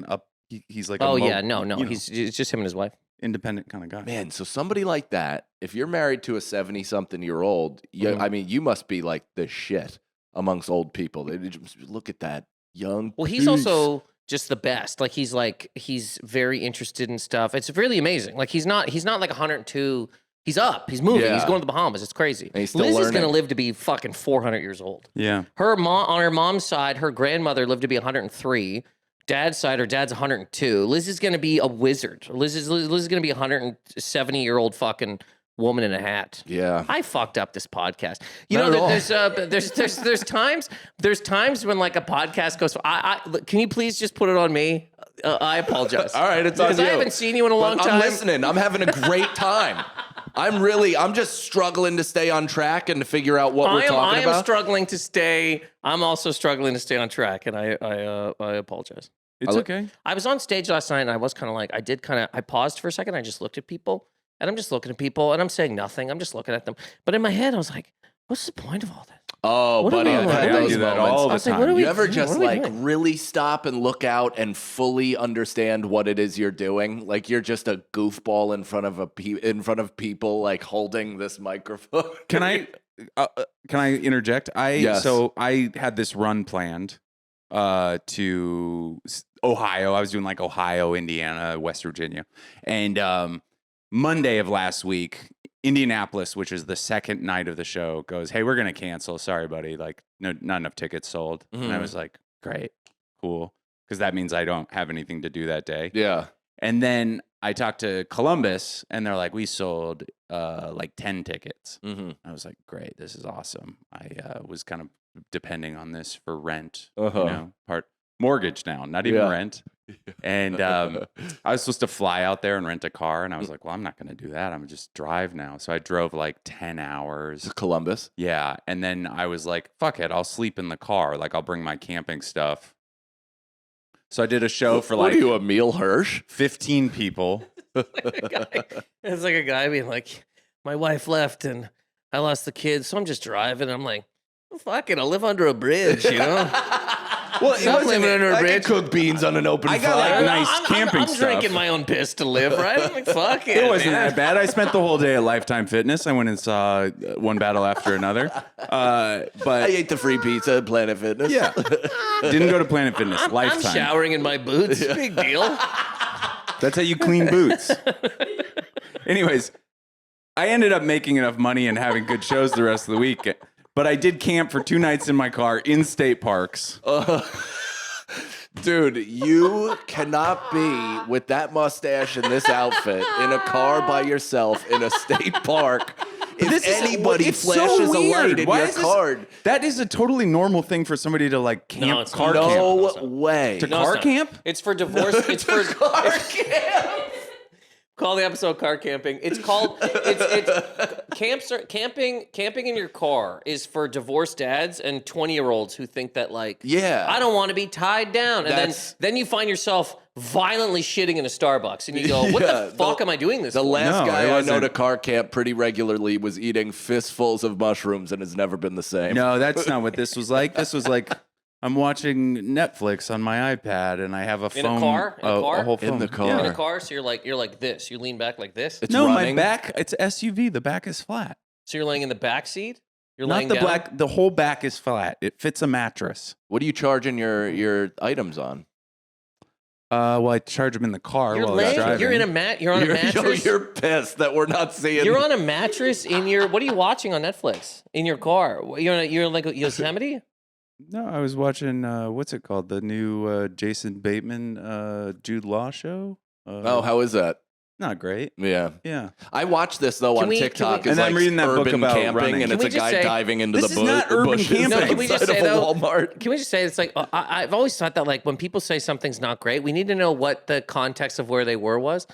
he's like no, it's just him and his wife. Independent kind of guy. Man, so somebody like that, if you're married to a 70-something-year-old, I mean, you must be like the shit amongst old people. They just look at that young. Well, he's also just the best. Like he's very interested in stuff. It's really amazing. Like he's not like 102. He's up. He's moving. Yeah. He's going to the Bahamas. It's crazy. And he's still Liz is learning. going to live to be fucking 400 years old. Yeah. Her mom, on her mom's side, her grandmother lived to be 103. Dad's side, her dad's 102. Liz is going to be a wizard. Liz is going to be a 170-year-old fucking woman in a hat. Yeah. I fucked up this podcast. There's times when like a podcast goes. Can you please just put it on me? I apologize. All right, it's on you. Because I haven't seen you in a long time. I'm listening. I'm having a great time. I'm just struggling to stay on track and to figure out what we're talking about. I am struggling to stay. I'm also struggling to stay on track, and I apologize. It's okay. I was on stage last night, and I was kind of like, I paused for a second. I just looked at people, and I'm just looking at people, and I'm saying nothing. I'm just looking at them. But in my head, I was like, what's the point of all this? Oh, What buddy, are we I've had doing? those I do that moments. all I the was like, time. what are we You ever doing? just What are we like doing? really stop and look out and fully understand what it is you're doing? Like you're just a goofball in front of people, like holding this microphone. Can I interject? Yes. So I had this run planned to Ohio. I was doing like Ohio, Indiana, West Virginia, and Monday of last week, Indianapolis, which is the second night of the show, goes, "Hey, we're gonna cancel. Sorry, buddy. Like, no, not enough tickets sold." And I was like, "Great, cool," because that means I don't have anything to do that day. Yeah. And then I talked to Columbus, and they're like, "We sold like 10 tickets." Mm-hmm. I was like, "Great, this is awesome." I was kind of depending on this for rent, part mortgage now, not even rent. And I was supposed to fly out there and rent a car, and I was like, "Well, I'm not going to do that. I'm gonna just drive now." So I drove like 10 hours. To Columbus. Yeah, and then I was like, "Fuck it, I'll sleep in the car. Like, I'll bring my camping stuff." So I did a show for What like are you, Emil Hirsch? 15 people. It's like a guy being like, my wife left and I lost the kids, so I'm just driving. I'm like, well, fuck it, I'll live under a bridge, you know? Well, Stop living under a I bridge. could cook beans on an open I got, fire. like, nice camping I'm stuff. drinking my own piss to live, right? I'm like, fuck it. It wasn't man. that bad. I spent the whole day at Lifetime Fitness. I went and saw one battle after another. I But ate the free pizza at Planet Fitness. yeah, didn't go to Planet Fitness. I'm Lifetime. showering in my boots. Big deal. That's how you clean boots. Anyways, I ended up making enough money and having good shows the rest of the week. But I did camp for 2 nights in my car in state parks. Dude, you cannot be with that mustache and this outfit in a car by yourself in a state park. If anybody flashes a light in your card. That is a totally normal thing for somebody to like camp, it's car not. camp. No way. To No, car it's not. camp? It's for divorce. It's for car camp. Call the episode car camping. It's called camping in your car is for divorced dads and 20-year-olds who think that like I don't want to be tied down. And then you find yourself violently shitting in a Starbucks and you go, what the fuck am I doing this The for? last guy I know to car camp pretty regularly was eating fistfuls of mushrooms and has never been the same. No, that's not what this was like. This was like I'm watching Netflix on my iPad and I have a phone. In a car? A whole phone. In the car. In a car, so you're like this. You lean back like this. It's No, running. my back. It's SUV. The back is flat. So you're laying in the back seat? You're Not laying the down? black. The whole back is flat. It fits a mattress. What are you charging your items on? Well, I charge them in the car You're while I was laying, driving. you're in a mat. You're on a mattress. You're pissed that we're not seeing. You're on a mattress in your. What are you watching on Netflix in your car? You're like Yosemite. No, I was watching. What's it called? The new Jason Bateman, Jude Law show. Oh, how is that? Not great. Yeah. Yeah. I watched this though on TikTok. And It's I'm like reading that book urban about camping, running. and Can it's we a just guy say- diving into This the is not urban bushes camping. No, can we just outside say, of a though- Walmart. Can we just say it's like I've always thought that like when people say something's not great, we need to know what the context of where they were was.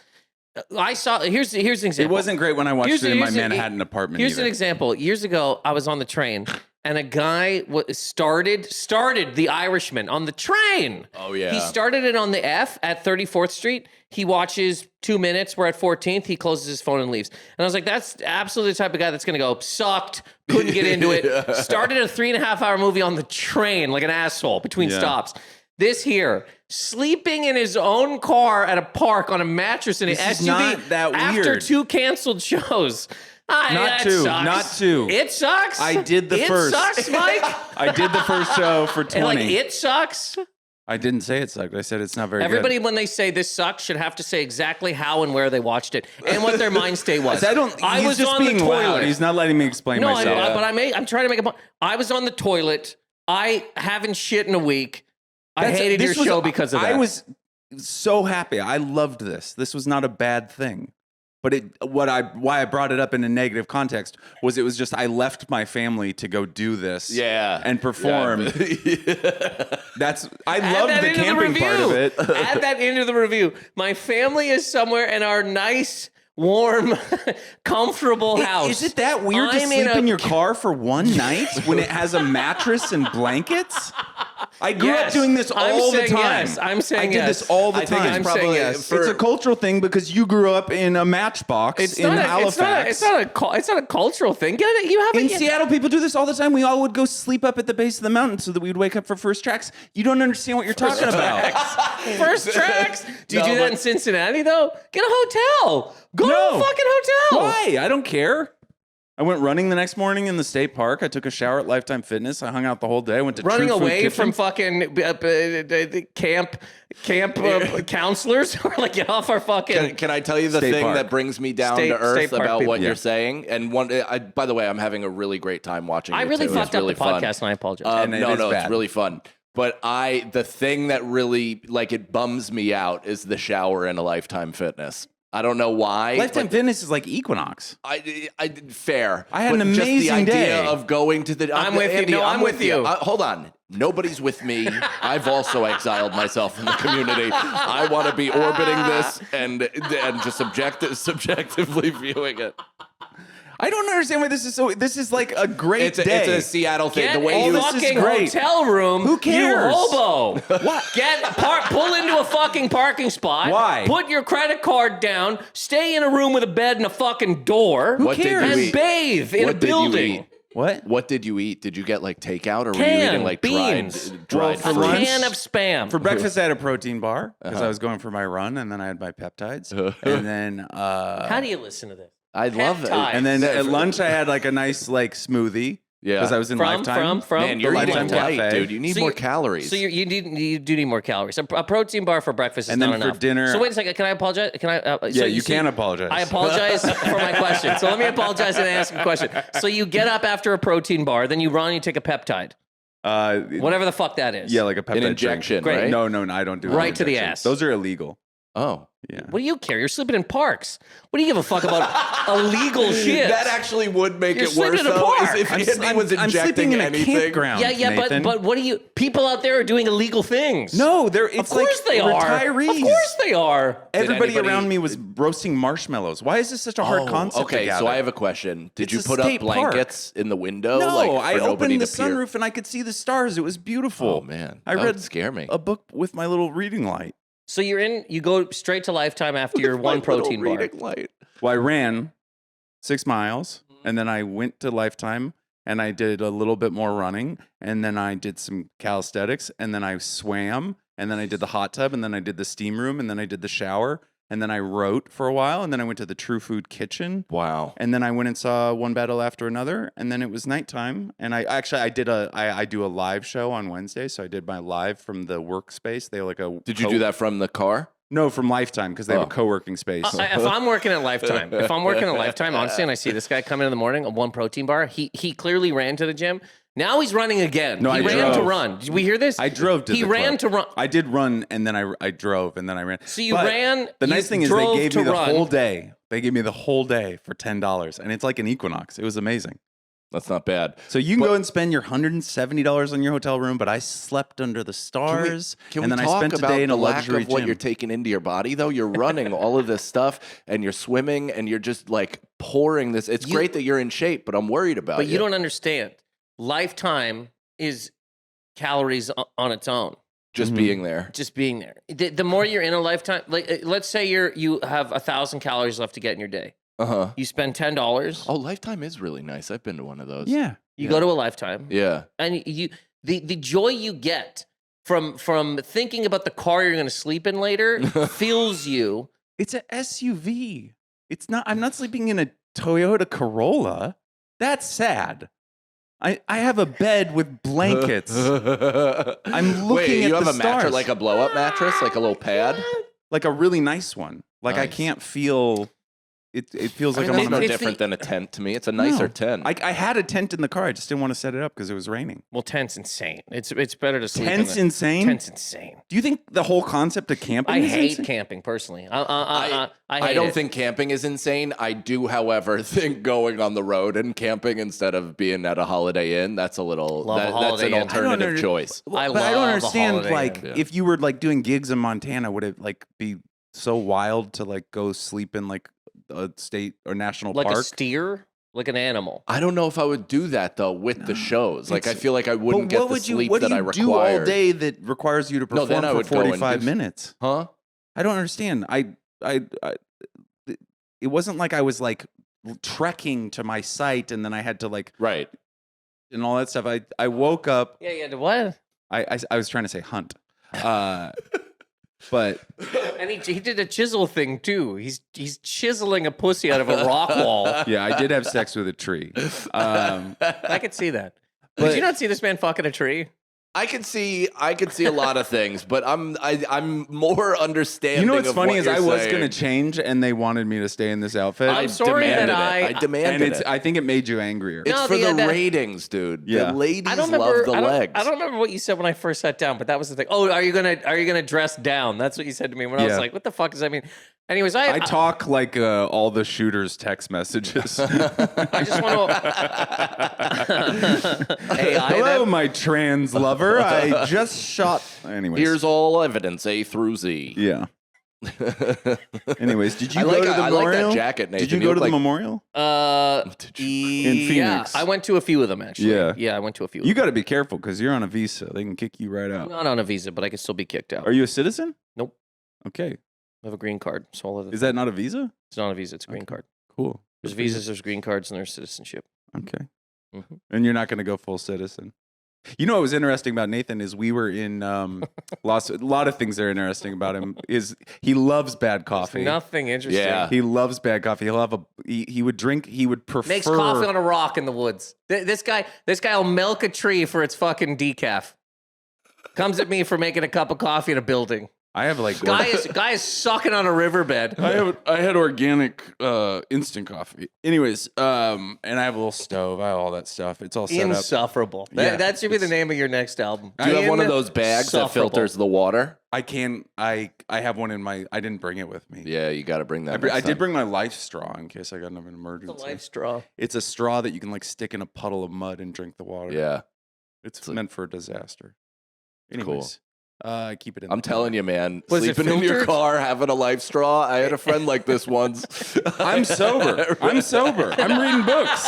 I saw here's an example. It wasn't great when I watched Here's- it in my here's- Manhattan apartment. Here's either. an example. Years ago, I was on the train, and a guy started The Irishman on the train. Oh, yeah. He started it on the F at 34th Street. He watches 2 minutes. We're at 14th. He closes his phone and leaves. And I was like, that's absolutely the type of guy that's going to go, sucked, couldn't get into it. Started a 3.5-hour movie on the train like an asshole between stops. This here, sleeping in his own car at a park on a mattress in an This is SUV not that after weird. 2 canceled shows. That not sucks. two. It sucks. I did the first. It sucks, Mike. I did the first show for 20. And like, it sucks. I didn't say it sucked. I said it's not very Everybody, good. when they say this sucks, should have to say exactly how and where they watched it and what their mind state was. I was was just on being the toilet. loud. He's not letting me explain No, myself. but I'm trying to make a point. I was on the toilet. I haven't shit in a week. I hated your show because of that. I was so happy. I loved this. This was not a bad thing. But why I brought it up in a negative context was it was just I left my family to go do this and perform. I loved the camping part of it. Add that into the review. My family is somewhere in our nice, warm, comfortable house. Is it that weird to sleep in your car for one night when it has a mattress and blankets? I grew up doing this all the time. Yes. I'm saying I did this all the I think time. it's probably yes. It's a cultural thing because you grew up in a Matchbox in Halifax. It's not a cultural thing. Get it? You haven't. In Seattle, people do this all the time. We all would go sleep up at the base of the mountain so that we'd wake up for first tracks. You don't understand what you're talking about. First tracks. Do you do that in Cincinnati though? Get a hotel. Go to a fucking hotel. Why? I don't care. I went running the next morning in the state park. I took a shower at Lifetime Fitness. I hung out the whole day. I went to Running True Food away Kitchen. from fucking camp counselors, or like get off our fucking. Can I tell you the State thing park. that brings me down State to earth park about people. what Yeah. you're saying? And by the way, I'm having a really great time watching. I it, really too. fucked It's up really the fun. podcast, and I apologize. And it is It's bad. really fun. But the thing that really like it bums me out is the shower in a Lifetime Fitness. I don't know why. Lifetime Fitness is like Equinox. Fair. I had an But just the amazing idea day. of going to the. I'm with you. Andy, No, I'm with you. Hold on. Nobody's with me. I've also exiled myself from the community. I want to be orbiting this and just subjectively viewing it. I don't understand why this is so. This is like a great day. It's a Seattle thing. Get The way a you this is fucking great. hotel room. Who cares? You hobo. What? Pull into a fucking parking spot. Why? Put your credit card down. Stay in a room with a bed and a fucking door. Who What did cares? you And eat? bathe in a What did you building. eat? What? What did you eat? Did you get like takeout or were you Can, eating like beans. dried For A fruit? lunch? can of spam. For breakfast, I had a protein bar because I was going for my run, and then I had my peptides, and then How do you listen to this? I love it. Peptides. and then at lunch I had like a nice like smoothie Yeah. because I was in Lifetime. From Man, you're the eating Lifetime light, Cafe. dude. You need So more you- calories. So you do need more calories. A protein bar for breakfast is And then not for enough. dinner- So wait a second. Can I apologize? Can I? Yeah, you can apologize. I apologize for my question. So let me apologize and ask a question. So you get up after a protein bar, then you run and you take a peptide. Whatever the fuck that is. Yeah, like a peptide An injection, drink. right? No, I don't do Right to the injections. ass. Those are illegal. Oh. Yeah. What do you care? You're sleeping in parks. What do you give a fuck about illegal shit? That actually would make You're it worse, sleeping in a though, park. is if Andy was I'm sleeping injecting in a anything. campground. Yeah, Nathan. but what do you? People out there are doing illegal things. No, it's of course like they are. retirees. Of course they are. Everybody anybody- around me was roasting marshmallows. Why is this such a hard concept? Okay, to gather? so I have a question. Did It's you a put up state park. blankets in the window? No, like, for I nobody opened the to peer? sunroof and I could see the stars. It was beautiful. Oh man, I that read would scare me. a book with my little reading light. So you go straight to Lifetime after your My one little protein bar. reading light. Well, I ran 6 miles and then I went to Lifetime and I did a little bit more running and then I did some calisthenics and then I swam and then I did the hot tub and then I did the steam room and then I did the shower and then I wrote for a while and then I went to the True Food Kitchen. Wow. And then I went and saw One Battle After Another, and then it was nighttime. And I do a live show on Wednesday, so I did my live from the workspace. They have like a Did you do that from the car? No, from Lifetime because they have a Oh. co-working space. If I'm working at Lifetime, honestly, and I see this guy come in the morning, a one protein bar, he clearly ran to the gym. Now he's running again. No, he I ran to drove. run. Did we hear this? I drove to He the ran club. to run. I did run, and then I drove, and then I ran. So you But ran, The you nice thing is they drove gave to me the run. whole day. They gave me the whole day for $10, and it's like an Equinox. It was amazing. That's not bad. So you can go and spend your $170 on your hotel room, but I slept under the stars, Can and we then talk I spent a about day in a the lack luxury of what gym. you're taking into your body, though? You're running all of this stuff, and you're swimming, and you're just like pouring this. It's great that you're in shape, but I'm worried about But you. you don't understand. Lifetime is calories on its own. just being there. Just being there. The more you're in a Lifetime, like let's say you have 1,000 calories left to get in your day. Uh-huh. You spend $10. Oh, Lifetime is really nice. I've been to one of those. Yeah. You go to a Lifetime. Yeah. And the joy you get from thinking about the car you're going to sleep in later fills you. It's a SUV. It's not. I'm not sleeping in a Toyota Corolla. That's sad. I have a bed with blankets. I'm looking Wait, at you have the a mattress, stars. like a blow-up mattress, like a little pad? Like a really nice one. Like I Nice. can't feel. It feels I like mean, that's I'm no on a. it's different the- than a tent to me. It's a nicer No. tent. I had a tent in the car. I just didn't want to set it up because it was raining. Well, tent's insane. It's better to sleep Tent's in insane. Tent's insane. Do you think the whole concept of camping? I is hate insane? camping personally. I I hate don't it. think camping is insane. I do, however, think going on the road and camping instead of being at a Holiday Inn, that's a little Love a that's Holiday an Inn. alternative choice. I But I don't love a understand. Holiday Like, Inn. Yeah. if you were like doing gigs in Montana, would it like be so wild to like go sleep in like a state or national like a park? steer, like an animal. I don't know if I would do that though with the shows. Like I feel like I But wouldn't get what the would sleep what that do I you require. do all day that requires you to No, perform then I for would go and 45 do- minutes? Huh? I don't understand. It wasn't like I was like trekking to my site and then I had to like Right. and all that stuff. I woke up. Yeah. What? I was trying to say hunt, but And he did a chisel thing too. He's chiseling a pussy out of a rock wall. yeah, I did have sex with a tree. I could see that. But- Did you not see this man fucking a tree? I could see a lot of things, but I'm more understanding. You know what's of funny what is you're I was saying. going to change, and they wanted me to stay in this outfit. I'm sorry that demanded it. I demanded and it. I think it made you angrier. It's No, for the that- ratings, dude. Yeah. The ladies I don't love remember the legs. I don't remember what you said when I first sat down, but that was the thing. Oh, are you gonna dress down? That's what you said to me when I was Yeah. like, what the fuck does that mean? Anyways, I talk like all the shooters' text messages. I just want to AI Hello, them. my trans lover. I just shot. Anyways, Here's all evidence, A through Z. yeah. Anyways, did you I go like- to the I like that memorial? jacket, Nathan. Did you You go look to the like- memorial? In Phoenix. I went to a few of them actually. Yeah. Yeah, I went to a few. You of got to be careful because you're on a visa. They can kick you right them. I'm out. not on a visa, but I could still be kicked out. Are you a citizen? Nope. Okay. I have a green card. So all of Is that not a visa? it's not a visa, it's a green Okay. card. Cool. There's Good for you. visas, there's green cards, and there's citizenship. Okay. Mhm. And you're not going to go full citizen. You know what was interesting about Nathan is we were in a lot of things that are interesting about him is he loves bad coffee. Nothing interesting. Yeah. He loves bad coffee. He'll have he would drink. He would prefer Makes coffee on a rock in the woods. This guy will milk a tree for its fucking decaf. Comes at me for making a cup of coffee in a building. I have like Guy is sucking on a riverbed. I had organic instant coffee. Anyways, and I have a little stove. I have all that stuff. It's all set up. Insufferable. Yeah, That should be the name of your next album. Do you have one of those bags that Insufferable. filters the water? I have one in my. I didn't bring it with me. Yeah, you got to bring that. I did bring my life straw in case I got into an emergency. The life straw. It's a straw that you can like stick in a puddle of mud and drink the water. Yeah, it's meant for a disaster. Cool. Anyways, I keep it in. I'm telling you, man. Was it Sleeping in your filtered? car, having a life straw. I had a friend like this once. I'm sober. I'm reading books.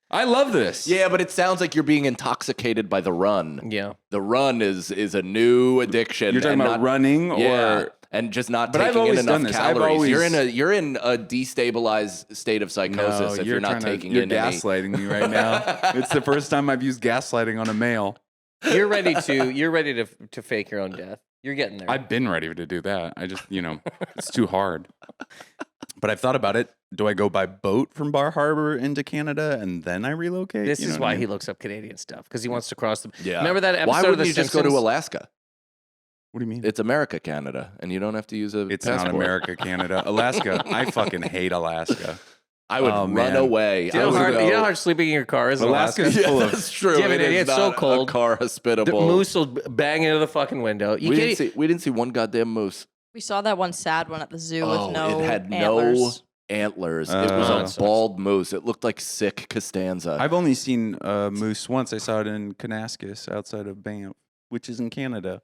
I love this. Yeah, but it sounds like you're being intoxicated by the run. Yeah. The run is a new addiction. You're talking and about running or yeah, and just not But I've taking in always enough done this. I've calories. always- You're in a destabilized state of psychosis if you're not taking You're in any. gaslighting me right now. It's the first time I've used gaslighting on a male. You're ready to fake your own death. You're getting there. I've been ready to do that. I just, it's too hard. But I've thought about it. Do I go by boat from Bar Harbor into Canada and then I relocate? This You know is what I why mean? he looks up Canadian stuff because he wants to cross the. Yeah. Remember that episode Why of wouldn't The you just go to Simpsons? Alaska? What do you mean? It's America, Canada, and you don't have to use a It's passport. not America, Canada. Alaska. I fucking hate Alaska. I would run man. away. Do you know how hard sleeping in your car is in Alaska Alaska? is full of. That's true. Yeah, but It is it's so not cold. A car The hospitable. moose will bang into the fucking window. You we can't. didn't see one goddamn moose. We saw that one sad one at the zoo Oh, with no it had antlers. no antlers. It was Oh. a bald moose. It looked like sick Costanza. I've only seen moose once. I saw it in Kanaskus outside of Banff, which is in Canada.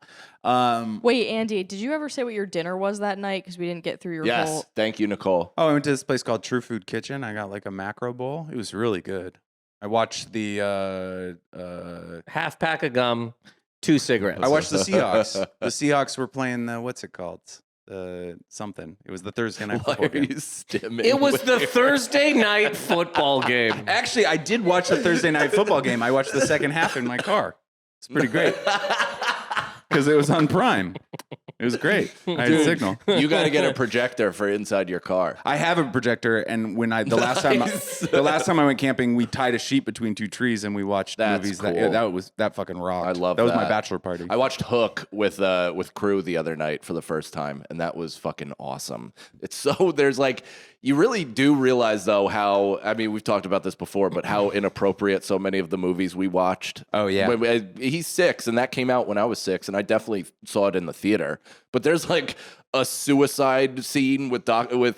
Wait, Andy, did you ever say what your dinner was that night? Because we didn't get through your yes, whole. thank you, Nicole. Oh, I went to this place called True Food Kitchen. I got like a macro bowl. It was really good. I watched the half pack of gum, 2 cigarettes. I watched the Seahawks. The Seahawks were playing the what's it called? Something. It was the Thursday night Why football are game. you stimming? It was the with- Thursday night football game. Actually, I did watch the Thursday night football game. I watched the second half in my car. It's pretty great because it was on Prime. It was great. I had signal. You got to get a projector for inside your car. I have a projector, and when the last time I went camping, we tied a sheet between 2 trees and we watched That's movies. cool. That fucking rocked. I love that. was my that. bachelor party. I watched Hook with Crew the other night for the first time, and that was fucking awesome. It's so there's like you really do realize though how we've talked about this before, but how inappropriate so many of the movies we watched. Oh, yeah. He's 6, and that came out when I was 6, and I definitely saw it in the theater. But there's like a suicide scene with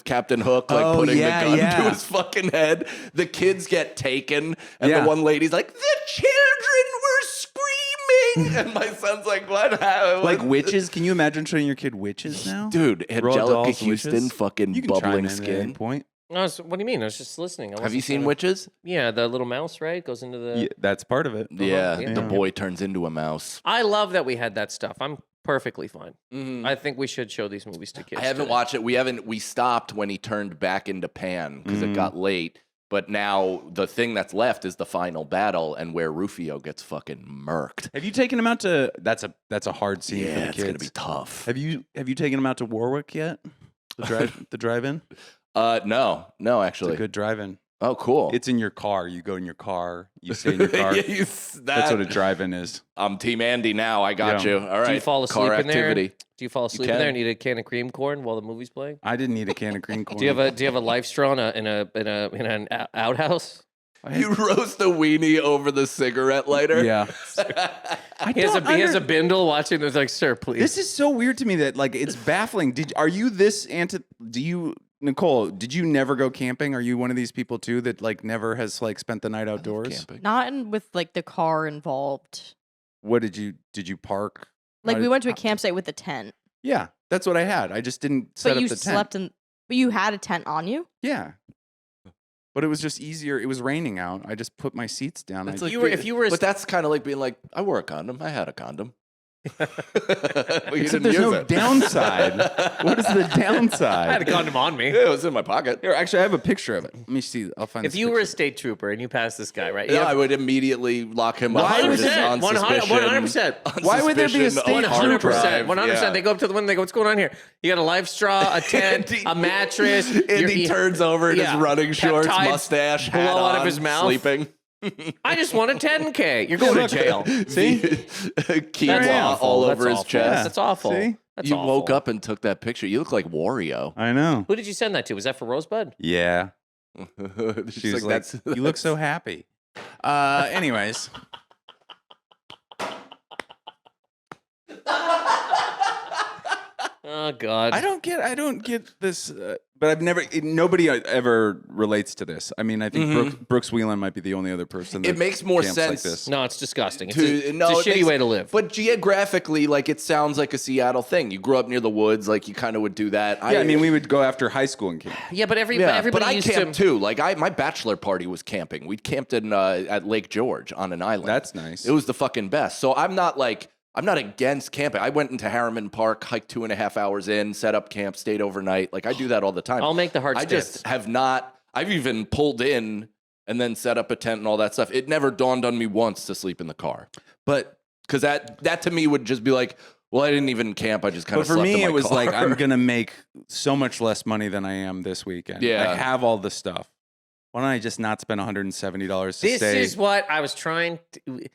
Captain Hook, like Oh, putting yeah, the gun yeah. to his fucking head. The kids get taken, and Yeah. the one lady's like, "The children were screaming," and my son's like, "What? How? like witches. Can you imagine showing your kid witches now? Dude, Roald Angelica Dahl's Houston, Witches? fucking You can bubbling chime in at any skin. point. What do you mean? I was just listening. I Have wasn't you seen trying to- Witches? Yeah, the little mouse, right? Goes into the. Yeah, that's part of it. Yeah, yeah. the boy turns into a mouse. I love that we had that stuff. I'm perfectly fine. Mhm. I think we should show these movies to kids. I haven't today. watched it. We stopped when he turned back into Pan because it got late. But now the thing that's left is the final battle and where Rufio gets fucking murked. Have you taken him out to? That's a hard scene for Yeah, the it's kids. gonna be tough. Have you taken him out to Warwick yet? The drive-in. No, It's actually. a good drive-in. Oh, cool. It's in your car. You go in your car. You stay in your car. Yeah, That's what a drive-in is. I'm Team Andy now. I got Yeah. you. All right. Do you fall asleep Car in there? activity. Do you fall asleep in can. there and eat a can of cream corn while the movie's playing? I didn't eat a can of cream corn. Do you have a life straw in an outhouse? You roast a weenie over the cigarette lighter? Yeah. He has a bindle watching. It's like, sir, please. This is so weird to me that like it's baffling. Are you this Nicole, did you never go camping? Are you one of these people too that like never has like spent the night outdoors? Camping. Not with like the car involved. What did you park? Like How we did- went to a campsite with a tent, Yeah, that's what I had. I just didn't set but up you the tent. slept in. But you had a tent on you. Yeah. But it was just easier. It was raining out. I just put my seats down. That's I- like if you were a but that's kind of like being like, I wore a condom. I had a condom. But you Except didn't there's use no it. downside. What is the I had a downside? condom on me. Yeah, it was in my pocket. Here, actually, I have a picture of it. Let me see. I'll find. If this you were a picture. state trooper and you passed this guy, right? Yeah, I would immediately lock him up. Why for would just that- on 100%. Why would there be a suspicion state of 100%. crime. 100%. Yeah. They go up to the window. They go, "What's going on here? You got a life straw, a tent, Andy- a mattress." Andy turns over in his yeah, running shorts, peptides mustache, blow hat out on, of his mouth. sleeping. I just want a 10K. You're going to jail. See? Key That's law awful. all That's over his awful. chest. That's awful. See? That's you awful. woke up and took that picture. You look like Wario. I know. Who did you send that to? Was that for Rosebud? Yeah. She's She was like, you look so happy. Anyways. Oh God. I don't get this, but nobody ever relates to this. I mean, I think Brooks Wheelan might be the only other person that It makes more camps sense. like this. No, it's disgusting. It's To- a no, it shitty makes- way to live. But geographically, like it sounds like a Seattle thing. You grew up near the woods, like you kind of would do that. Yeah, I mean, we would go after high school and camp. Yeah, but but everybody I used camped to. too. Like my bachelor party was camping. We camped in at Lake George on an island. That's nice. It was the fucking best. So I'm not against camping. I went into Harriman Park, hiked 2.5 hours in, set up camp, stayed overnight. Like I do that all the time. I'll make the hard I stiffs. just have not. I've even pulled in and then set up a tent and all that stuff. It never dawned on me once to sleep in the car. But Because that to me would just be like, well, I didn't even camp. I just kind But of for slept in me, my it was car. like, I'm going to make so much less money than I am this weekend. Yeah. I have all the stuff. Why don't I just not spend $170 to This stay? is what I was trying to.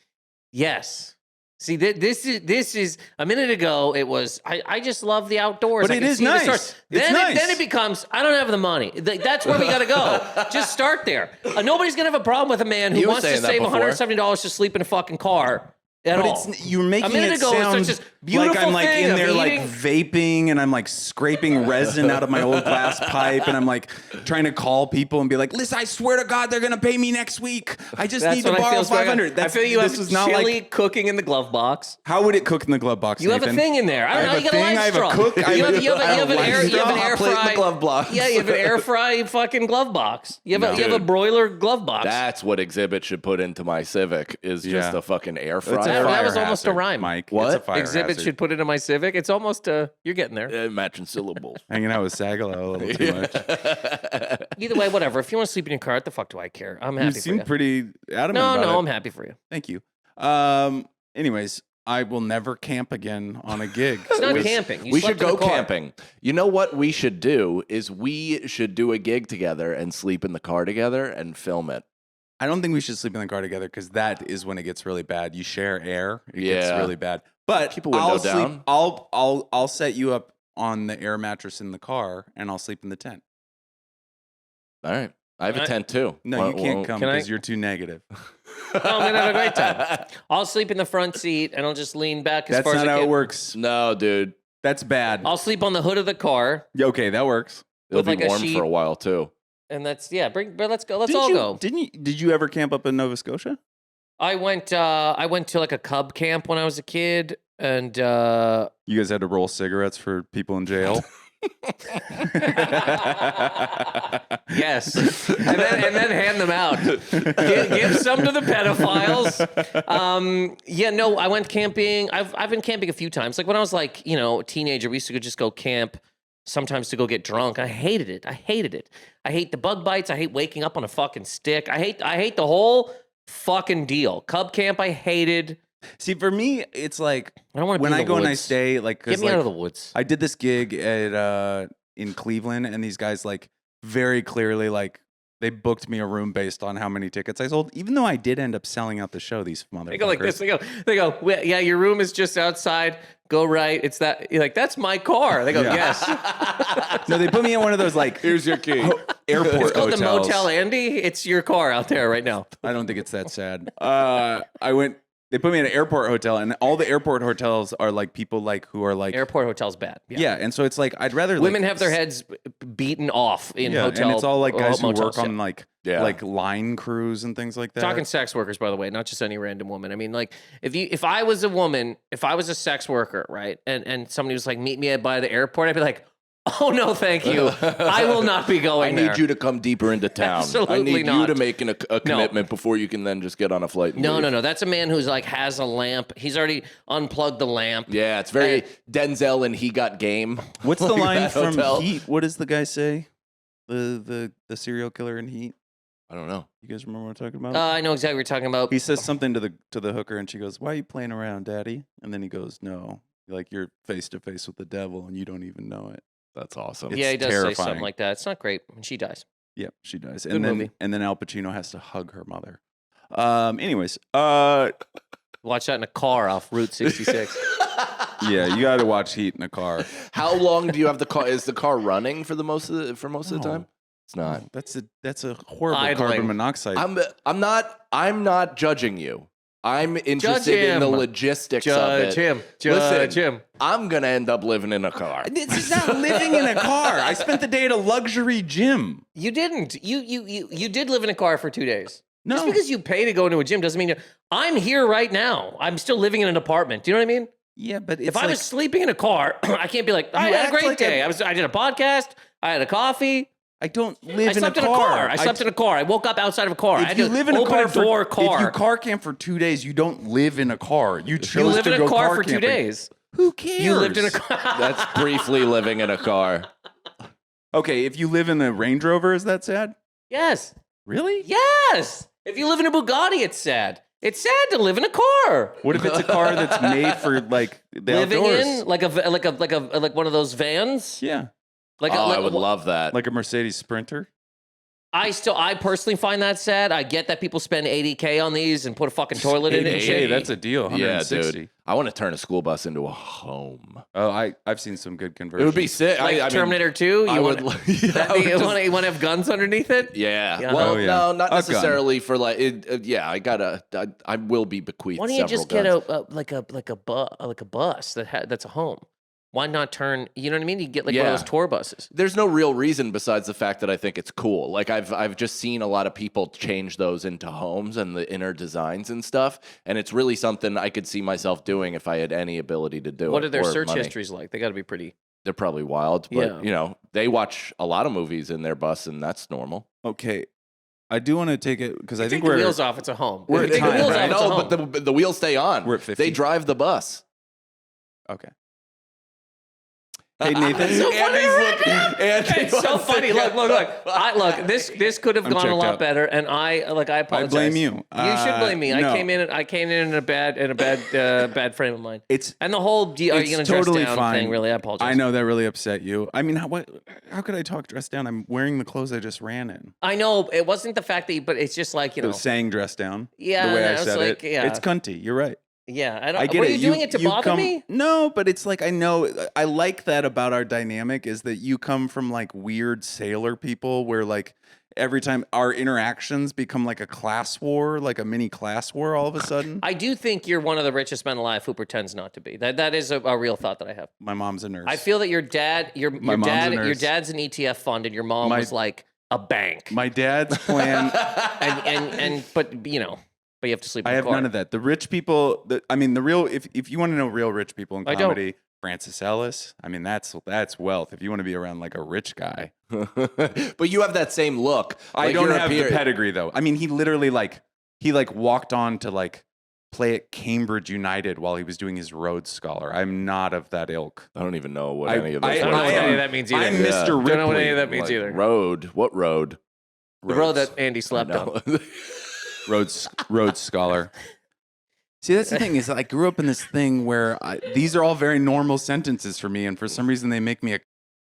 Yes. See, this is a minute ago. It was I just love the outdoors. But I it can is see the nice. stars. It's Then nice. then it becomes I don't have the money. That's where we got to go. Just start there. Nobody's gonna have a problem with a man who You were wants to saying that save before. $170 to sleep in a fucking car. At all. But you're making A minute it ago, it was sound such this beautiful like I'm like thing in of there like eating- vaping and I'm like scraping resin out of my old glass pipe and I'm like trying to call people and be like, listen, I swear to God, they're gonna pay me next week. I just need to what I borrow feel is going on. $500. I feel you this have was not chili like cooking in the glove box. how would it cook in the glove box? You have a Nathan? thing in there. I don't know. have You a got a thing, live I have a straw. cook, I You have have you have an air straw, air plate in the fry glove box. Yeah, you have an air fry fucking glove box. You have a Dude. broiler glove box. That's what Exhibit should put into my Civic is just Yeah. a fucking air It's a fryer. That fire was almost a hazard, rhyme. Mike. What? It's a fire Exhibit hazard. should put it in my Civic. It's almost you're getting there. Matching syllables. Hanging out with Sagalo a little too much. Either way, whatever. If you want to sleep in your car, what the fuck do I care? I'm You happy for seem you. pretty adamant No, about it. I'm happy for you. Thank you. Anyways, I will never camp again on a gig. It's not With- camping. You We slept should in go the car. camping. You know what we should do is we should do a gig together and sleep in the car together and film it. I don't think we should sleep in the car together because that is when it gets really bad. You share air, it gets Yeah. really bad. But Keep a window I'll down. sleep. I'll set you up on the air mattress in the car, and I'll sleep in the tent. All right. I have a I- tent too. No, you can't come can I- because you're too negative. No, I'm gonna have a great time. I'll sleep in the front seat and I'll just lean back as That's far as not I how can. it works. No, dude. That's bad. I'll sleep on the hood of the car, Yeah, okay, that works. It'll With be like a warm sheet. for a while too. and that's But let's go. Let's all go. Did you ever camp up in Nova Scotia? I went to like a Cub camp when I was a kid, and You guys had to roll cigarettes for people in jail. yes, and then hand them out. Give some to the pedophiles. Yeah, no, I went camping. I've been camping a few times. Like when I was like a teenager, we used to just go camp. Sometimes to go get drunk. I hated it. I hate the bug bites. I hate waking up on a fucking stick. I hate the whole fucking deal. Cub camp, I hated. See, for me, it's like I don't want to when be in I the go and I woods. stay, like, Get because me out of the like, woods. I did this gig at in Cleveland, and these guys like very clearly like they booked me a room based on how many tickets I sold, even though I did end up selling out the show. These motherfuckers. They go like this. They go. Well, yeah, your room is just outside. Go right. It's that. You're like, that's my car. They go, Yeah. yes. No, they put me in one of those like Here's your key. airport It's called hotels. the Motel Andy. It's your car out there right now. I don't think it's that sad. They put me in an airport hotel, and all the airport hotels are like people like who are like Airport hotel's bad. yeah. And so it's like I'd rather like, Women have their heads beaten off in hotel. and it's all like guys who motels. work on like Yeah. like line crews and things like that. Talking sex workers, by the way, not just any random woman. I mean, like, if I was a woman, if I was a sex worker, right, and somebody was like, meet me by the airport, I'd be like, oh no, thank you, I will not be I going need there. you to come deeper into town. I Absolutely need you not. to make a commitment before you can then just get on a flight. And leave. No. That's a man who's like has a lamp. He's already unplugged the lamp. Yeah, it's very Denzel and He Got Game. What's the Like line that from hotel. Heat? What does the guy say? The serial killer in Heat. I don't know. You guys remember what I'm talking about? I know exactly what you're talking about. He says something to the hooker, and she goes, "Why are you playing around, Daddy?" And then he goes, "No, like you're face to face with the devil, and you don't even know it." That's awesome. Yeah, he It's does say terrifying. something like that. It's not great when she dies. Yep, she dies, Good and then movie. Al Pacino has to hug her mother. Anyways, Watch that in a car off Route 66. Yeah, you got to watch Heat in a car. How long do you have the car? Is the car running for most of the time? It's not. That's a horrible Idling. carbon monoxide. I'm not judging you. I'm interested Judge in the him. logistics of Judge it. him. Listen, Judge him. I'm gonna end up living in a car. This is not living in a car. I spent the day at a luxury gym. You didn't. You did live in a car for 2 days. No. Just because you pay to go into a gym doesn't mean I'm here right now. I'm still living in an apartment. Do you know what I mean? Yeah, but If I was sleeping in a car, I can't be like, I had a act great like day. I did a podcast. I had a coffee. I don't live I slept in a car. I slept in a car. I woke up outside of a car. I If had you to live in a open car, door car. if you car camp for 2 days, you don't live in a car. You chose You live to in go a car for 2 camping. days. Who cares? You lived in a car. That's briefly living in a car. Okay, if you live in a Range Rover, is that sad? Yes. Really? Yes. If you live in a Bugatti, it's sad. It's sad to live in a car. What if it's a car that's made for like the Living outdoors? in like one of those vans. Yeah, I would love that. like a Mercedes Sprinter. I personally find that sad. I get that people spend $80K on these and put a fucking toilet in it and Hey, shit. that's a deal. Yeah, 160. dude. I want to turn a school bus into a home. Oh, I've seen some good It conversions. would be sick. Like I mean, Terminator 2? I You would. want Yeah, I would you just- want to have guns underneath it? Yeah. Yeah. Well, Oh, yeah. no, not A gun. necessarily for like. Yeah, I will be bequeathed. Why don't you several just get guns. a bus that's a home? Why not turn? You know what I mean? You get like one Yeah. of those tour buses. There's no real reason besides the fact that I think it's cool. Like I've just seen a lot of people change those into homes and the inner designs and stuff, and it's really something I could see myself doing if I had any ability to do it. What are their or search money. histories like? They got to be pretty. They're probably wild, but Yeah. they watch a lot of movies in their bus, and that's normal. Okay, I do want to take it because I Take think the we're wheels off. It's a home. we're If at you take the time, wheels right? off, it's a No, home. but the wheels stay on. We're at 50. They drive the bus. okay. Hey Nathan, It's so funny. Andy It's so wants to funny. get- Look. This could have I'm gone a checked lot out. better, and I apologize. I blame you. You should blame me. No. I came in a bad frame of mind. It's And the whole are you It's going to dress totally down fine. thing? Really, I apologize. I know that really upset you. I mean, how could I talk dressed down? I'm wearing the clothes I just ran in. I know it wasn't the fact that, but it's just like The saying dressed down. Yeah, the way I it's said like, it. yeah. It's cunty. You're right. Yeah, I don't. I get were it. you doing it to bother me? No, but it's like I know. I like that about our dynamic is that you come from like weird sailor people where like every time our interactions become like a class war, like a mini class war all of a sudden. I do think you're one of the richest men alive who pretends not to be. That is a real thought that I have. My mom's a nurse. I feel that your mom's a nurse. dad's an ETF fund, and your mom was like a bank. My dad's plan. But you have to sleep. In I the have car. none of that. The rich people. The real. If you want to know real rich people in I don't. comedy, Francis Ellis. I mean, that's wealth. If you want to be around like a rich guy, But you have that same look. I Like, don't you're have the appear- pedigree though. I mean, he literally walked on to like play at Cambridge United while he was doing his Rhodes Scholar. I'm not of that ilk. I don't even know what I- any of those I- I don't know words what are. any of that means either. I'm Yeah. Mr. Ripley. Don't know what any of that means Like, either. Road. What road? The road Rhodes. that Andy slept on. Rhodes Scholar. See, that's the thing is I grew up in this thing where these are all very normal sentences for me, and for some reason they make me a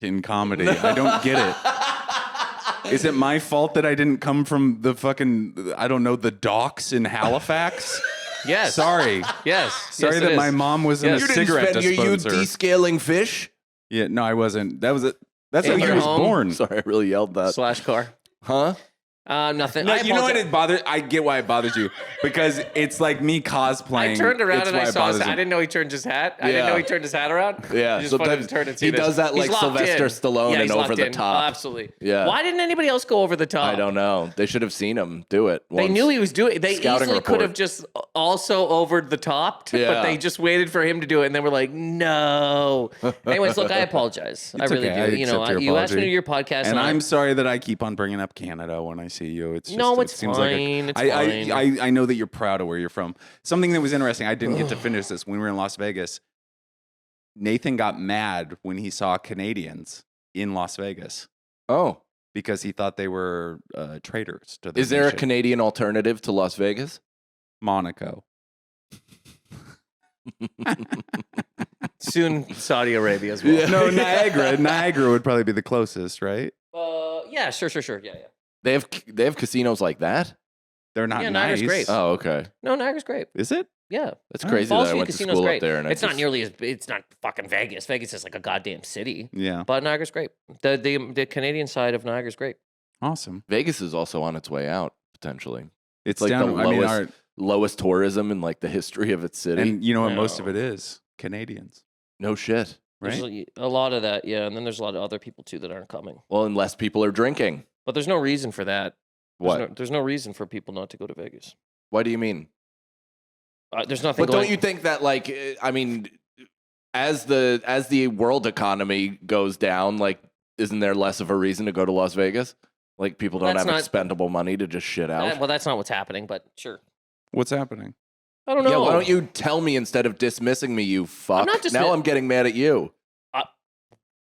in comedy. I don't get it. Is it my fault that I didn't come from the fucking the docks in Halifax? Yes. Sorry. Yes. Sorry yes, that it my is. mom wasn't Yes. a cigarette Are you dispenser. descaling fish? Yeah, no, I wasn't. That's how In he your was home? born. Sorry, I really yelled that. Slash car. Huh? Nothing. No, I you know what apologize. it bothers? I get why it bothers you because it's like me cosplaying. I turned around It's and why I it saw his bothers hat. I him. didn't know he turned his hat. I didn't Yeah. know he turned his hat around. Yeah, I just wanted sometimes to turn and see he this. does that He's like locked Sylvester in. Stallone Yeah, and he's over locked the in. top. Oh, absolutely. Yeah. Why didn't anybody else go over the top? I don't know. They should have seen him do it. They once. knew he was doing it. They Scouting easily could report. have just also over the top, Yeah. but they just waited for him to do it, and they were like, "No." Anyways, look, I apologize. I It's really okay. I do. You know, accept your you asked me to apology. do your podcast, And I'm sorry that I keep on bringing up Canada when I see you. It's just, No, it it's seems like fine. It's I fine. know that you're proud of where you're from. Something that was interesting. I didn't get to finish this when we were in Las Vegas. Nathan got mad when he saw Canadians in Las Vegas Oh. because he thought they were traitors to the Is there a nation. Canadian alternative to Las Vegas? Monaco? soon Saudi Arabia as well. No, Niagara. Niagara would probably be the closest, right? Yeah, sure. Yeah. They have casinos like that? They're not Yeah, nice. Niagara's great. Oh, okay. No, Niagara's great. Is it? Yeah. That's crazy Falls that I View went to Casino's school great. up there. And It's not nearly as it's not fucking Vegas. Vegas is like a goddamn city. Yeah. But Niagara's great. The Canadian side of Niagara's great. Awesome. Vegas is also on its way out, potentially. It's like down. the lowest tourism in like the history of its city. and you know what No. most of it is? Canadians, No shit. right? There's a lot of that, yeah. And then there's a lot of other people too that aren't coming. Well, unless people are drinking. But there's no reason for that. What? There's no reason for people not to go to Vegas. What do you mean? There's nothing. But don't you think that, like, I mean, as the world economy goes down, like, isn't there less of a reason to go to Las Vegas? Like, people don't That's have not- expendable money to just shit out. Well, that's not what's happening. But sure. What's happening? I don't know. Yeah, why don't you tell me instead of dismissing me, you fuck? not Now I'm getting mad at you.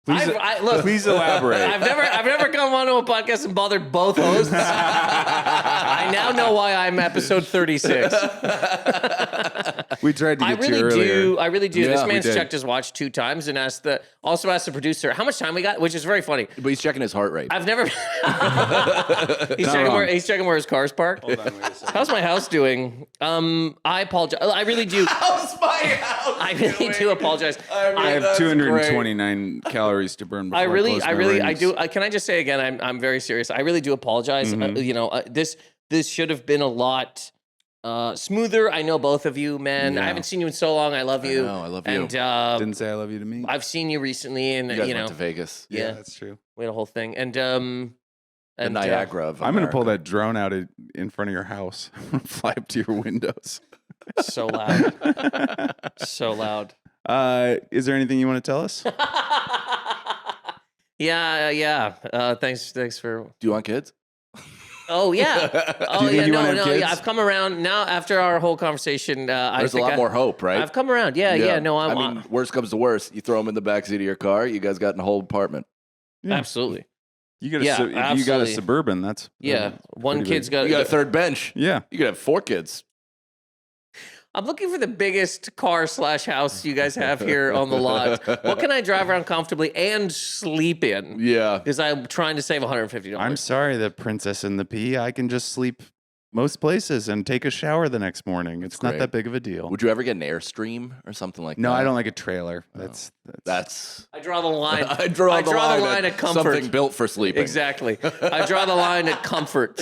Please, Look, please elaborate. I've never come onto a podcast and bothered both hosts. I now know why I'm episode 36. We tried to I get you really earlier. do. I really do. Yeah, This we man's did. checked his watch 2 times and also asked the producer how much time we got, which is very funny. But he's checking his heart rate. I've never. wrong. He's checking where his car's parked. Hold on, wait a second. How's my house doing? I apologize. I really do. How's my house? I really do apologize. I have 229 calories to burn. Before I close my I rings. do. Can I just say again? I'm very serious. I really do apologize. This should have been a lot smoother. I know both of you, man. Yeah. I haven't seen you in so long. I love you. I love you. And Didn't say I love you to me. I've seen you recently, and You guys you know, went to Vegas. yeah. That's true. we had a whole thing, and The Niagara of I'm gonna pull America. that drone out in front of your house. I'm gonna fly up to your windows. so loud, so loud. Is there anything you want to tell us? Yeah. Thanks for. Do you want kids? Oh yeah. Oh Do you think yeah. you No, wanna have no. kids? Yeah, I've come around now after our whole conversation. There's a lot more hope, right? I've come around. Yeah. No, I mean, worst comes to worst, you throw them in the backseat of your car. You guys got in a whole apartment. Yeah. absolutely. You got a, Yeah, if you got a absolutely. Suburban. That's One pretty kid's big. got. You got a third bench. Yeah. You could have 4 kids. I'm looking for the biggest car/house you guys have here on the lot. What can I drive around comfortably and sleep in? Yeah. Because I'm trying to save $150. I'm sorry, the princess and the pea. I can just sleep most places and take a shower the next morning. It's not great. that big of a deal. Would you ever get an Airstream or something like that? No, I don't like a trailer. That's That's. I draw the line. I draw the line at comfort. Something built for sleeping. Exactly. I draw the line at comfort.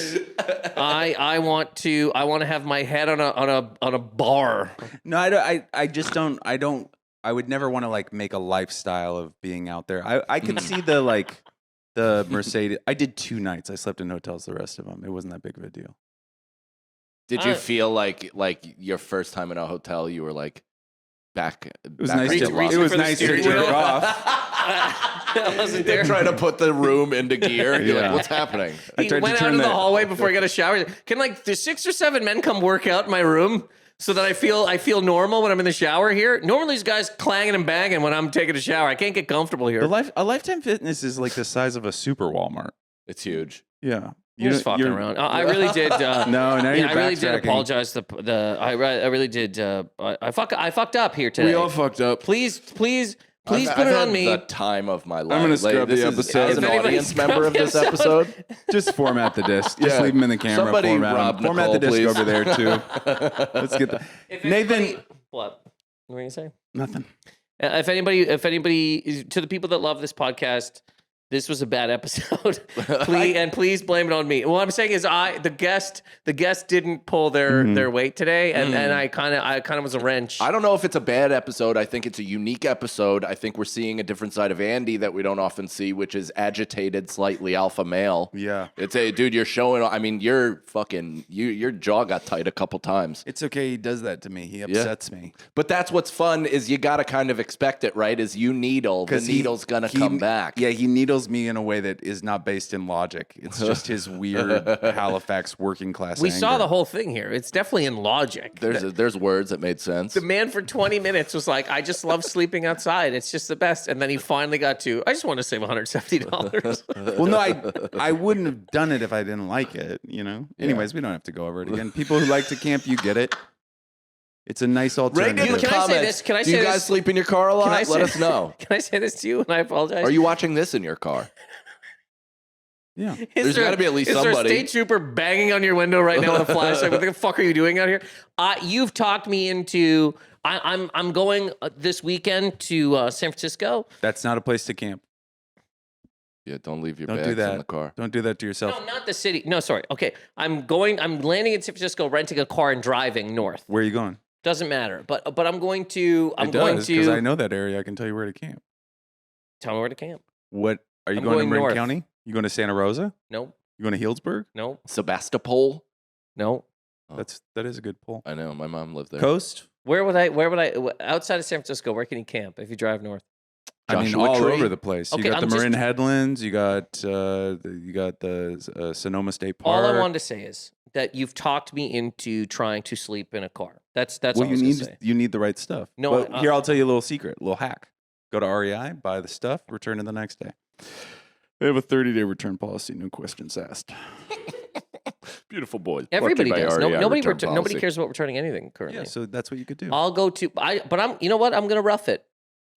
I want to have my head on a bar. no. I just don't. I would never want to like make a lifestyle of being out there. I could see the Mercedes. I did 2 nights. I slept in hotels the rest of them. It wasn't that big of a deal. Did you feel like your first time in a hotel, you were like back? It was nice. To, reaching it was for the nice to steering jerk wheel? off. I wasn't They're there. trying to put the room into gear. You're Yeah. like, what's happening? I He tried to went out turn of the the- hallway before he got a shower. Can like there's 6 or 7 men come work out in my room so that I feel normal when I'm in the shower here. Normally these guys clanging and banging when I'm taking a shower. I can't get comfortable here. A Lifetime Fitness is like the size of a super Walmart. It's huge. Yeah. You're just fucking around. I really did. No, now yeah, you're I really did backtracking. apologize. I really did. I fucked up here today. We all fucked up. Please put I've it had on me. The time of my life. gonna scrub this the is- episode. As an If anybody audience member of scrub this the episode, Just format the disc. Just Yeah. leave them in the camera. Somebody format 'em. rob Format Nicole, the disc please. over there too. Let's get the If Nathan. anybody- what were you gonna say? Nothing. If anybody, to the people that love this podcast, this was a bad episode. Please blame it on me. What I'm saying is, the guest didn't pull their weight today, and I kind of was a wrench. I don't know if it's a bad episode. I think it's a unique episode. I think we're seeing a different side of Andy that we don't often see, which is agitated, slightly alpha male. Yeah. It's a dude. You're showing. I mean, you're fucking. Your jaw got tight a couple times. It's okay. He does that to me. He upsets me. But that's what's fun is you got to kind of expect it, right? Is you needle, the needle's gonna come back. Yeah, he needles me in a way that is not based in logic. It's just his weird Halifax working class. We saw anger. the whole thing here. It's definitely in logic. There's words that made sense. The man for 20 minutes was like, I just love sleeping outside. It's just the best. And then he finally got to, I just want to save $170. Well, no, I wouldn't have done it if I didn't like it. You know. Anyways, we don't have to go over it again. People who like to camp, you get it. It's a nice Rate in alternative. the Can I say comments. this? Can I Do you say guys this? sleep in your car a lot? Can I Let say- us know. Can I say this to you? And I apologize. Are you watching this in your car? Yeah. There's got to be at least Is there a somebody. state trooper banging on your window right now with a flashlight? What the fuck are you doing out here? You've talked me into. I'm going this weekend to San Francisco. That's not a place to camp. Yeah, don't leave your Don't bags do that. in the car. Don't do that to yourself. No, not the city. No, sorry. Okay, I'm landing in San Francisco, renting a car and driving north. Where are you going? Doesn't matter. But I'm going to. It does, because I know that area. I can tell you where to camp. Tell me where to camp. What are you I'm going to going Marin north. County? You going to Santa Rosa? Nope. You going to Healdsburg? Nope. Sebastopol? Nope. Oh. That is a good pull. I know. My mom lived there. Coast? Where would I outside of San Francisco? Where can you camp if you drive north? I mean, Joshua all Tree? over the place. Okay, You got I'm the Marin just- Headlands. You got the Sonoma State Park. All I wanted to say is that you've talked me into trying to sleep in a car. That's well, all I was you gonna need say. you need the right stuff. No, Well, here I'll tell you a little secret, a little hack. Go to REI, buy the stuff, return it the next day. They have a 30-day return policy, no questions asked. Beautiful boy. Everybody Lucky by does. REI Nobody return nobody policy. cares about returning anything currently. Yeah, so that's what you could do. I'll go to. You know what? I'm gonna rough it.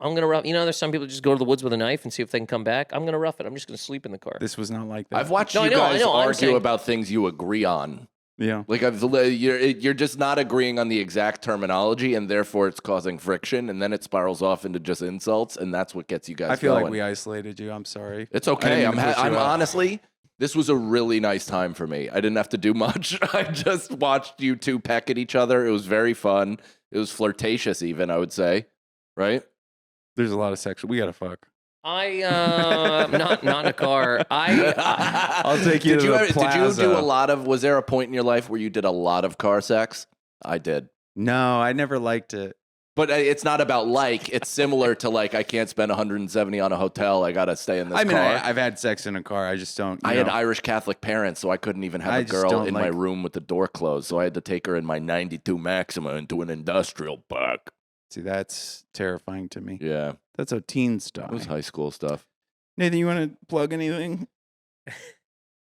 I'm gonna rough. You know, there's some people just go to the woods with a knife and see if they can come back. I'm gonna rough it. I'm just gonna sleep in the car. This was not like that. I've watched No, you I know, guys I'm argue saying- about things you agree on. Yeah. Like you're just not agreeing on the exact terminology, and therefore it's causing friction, and then it spirals off into just insults, and that's what gets you guys. I feel going. like we isolated you. I'm sorry. It's I okay. didn't I'm mean to push you I'm out. honestly, this was a really nice time for me. I didn't have to do much. I just watched you two peck at each other. It was very fun. It was flirtatious, even I would say. Right? There's a lot of sexual. We gotta fuck. Not in a car. I'll take you Did to you the did you plaza. do a lot of? Was there a point in your life where you did a lot of car sex? I did. No, I never liked it. But it's not about like. It's similar to like I can't spend 170 on a hotel. I gotta stay in this I mean, car. I've had sex in a car. I just don't. I you had know. Irish Catholic parents, so I couldn't even have I a just girl don't in my like- room with the door closed. So I had to take her in my 92 Maxima into an industrial park. See, that's terrifying to me. Yeah, That's how teens die. it was high school stuff. Nathan, you want to plug anything?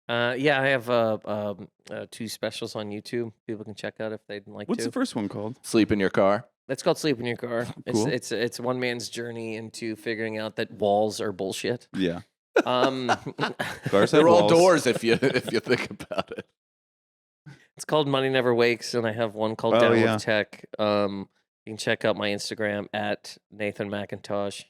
Yeah, I have 2 specials on YouTube. People can check out if they'd like What's to. the first one called? Sleep in your car. It's called Sleep in Your Car. Cool. It's one man's journey into figuring out that walls are bullshit. Yeah. Um, Cars have They're all walls. doors if you think about it. it's called Money Never Wakes, and I have one called Oh, Down yeah. with Tech. You can check out my Instagram at Nathan Macintosh,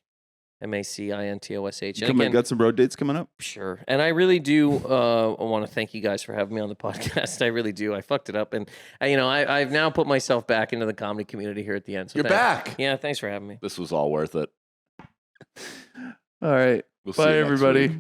Macintosh. And Got some road dates coming up? sure. And I really do want to thank you guys for having me on the podcast. I really do. I fucked it up, and I've now put myself back into the comedy community here at the end. So You're thanks. back. Yeah, thanks for having me. This was all worth it. All right. We'll see Bye, you next everybody. week.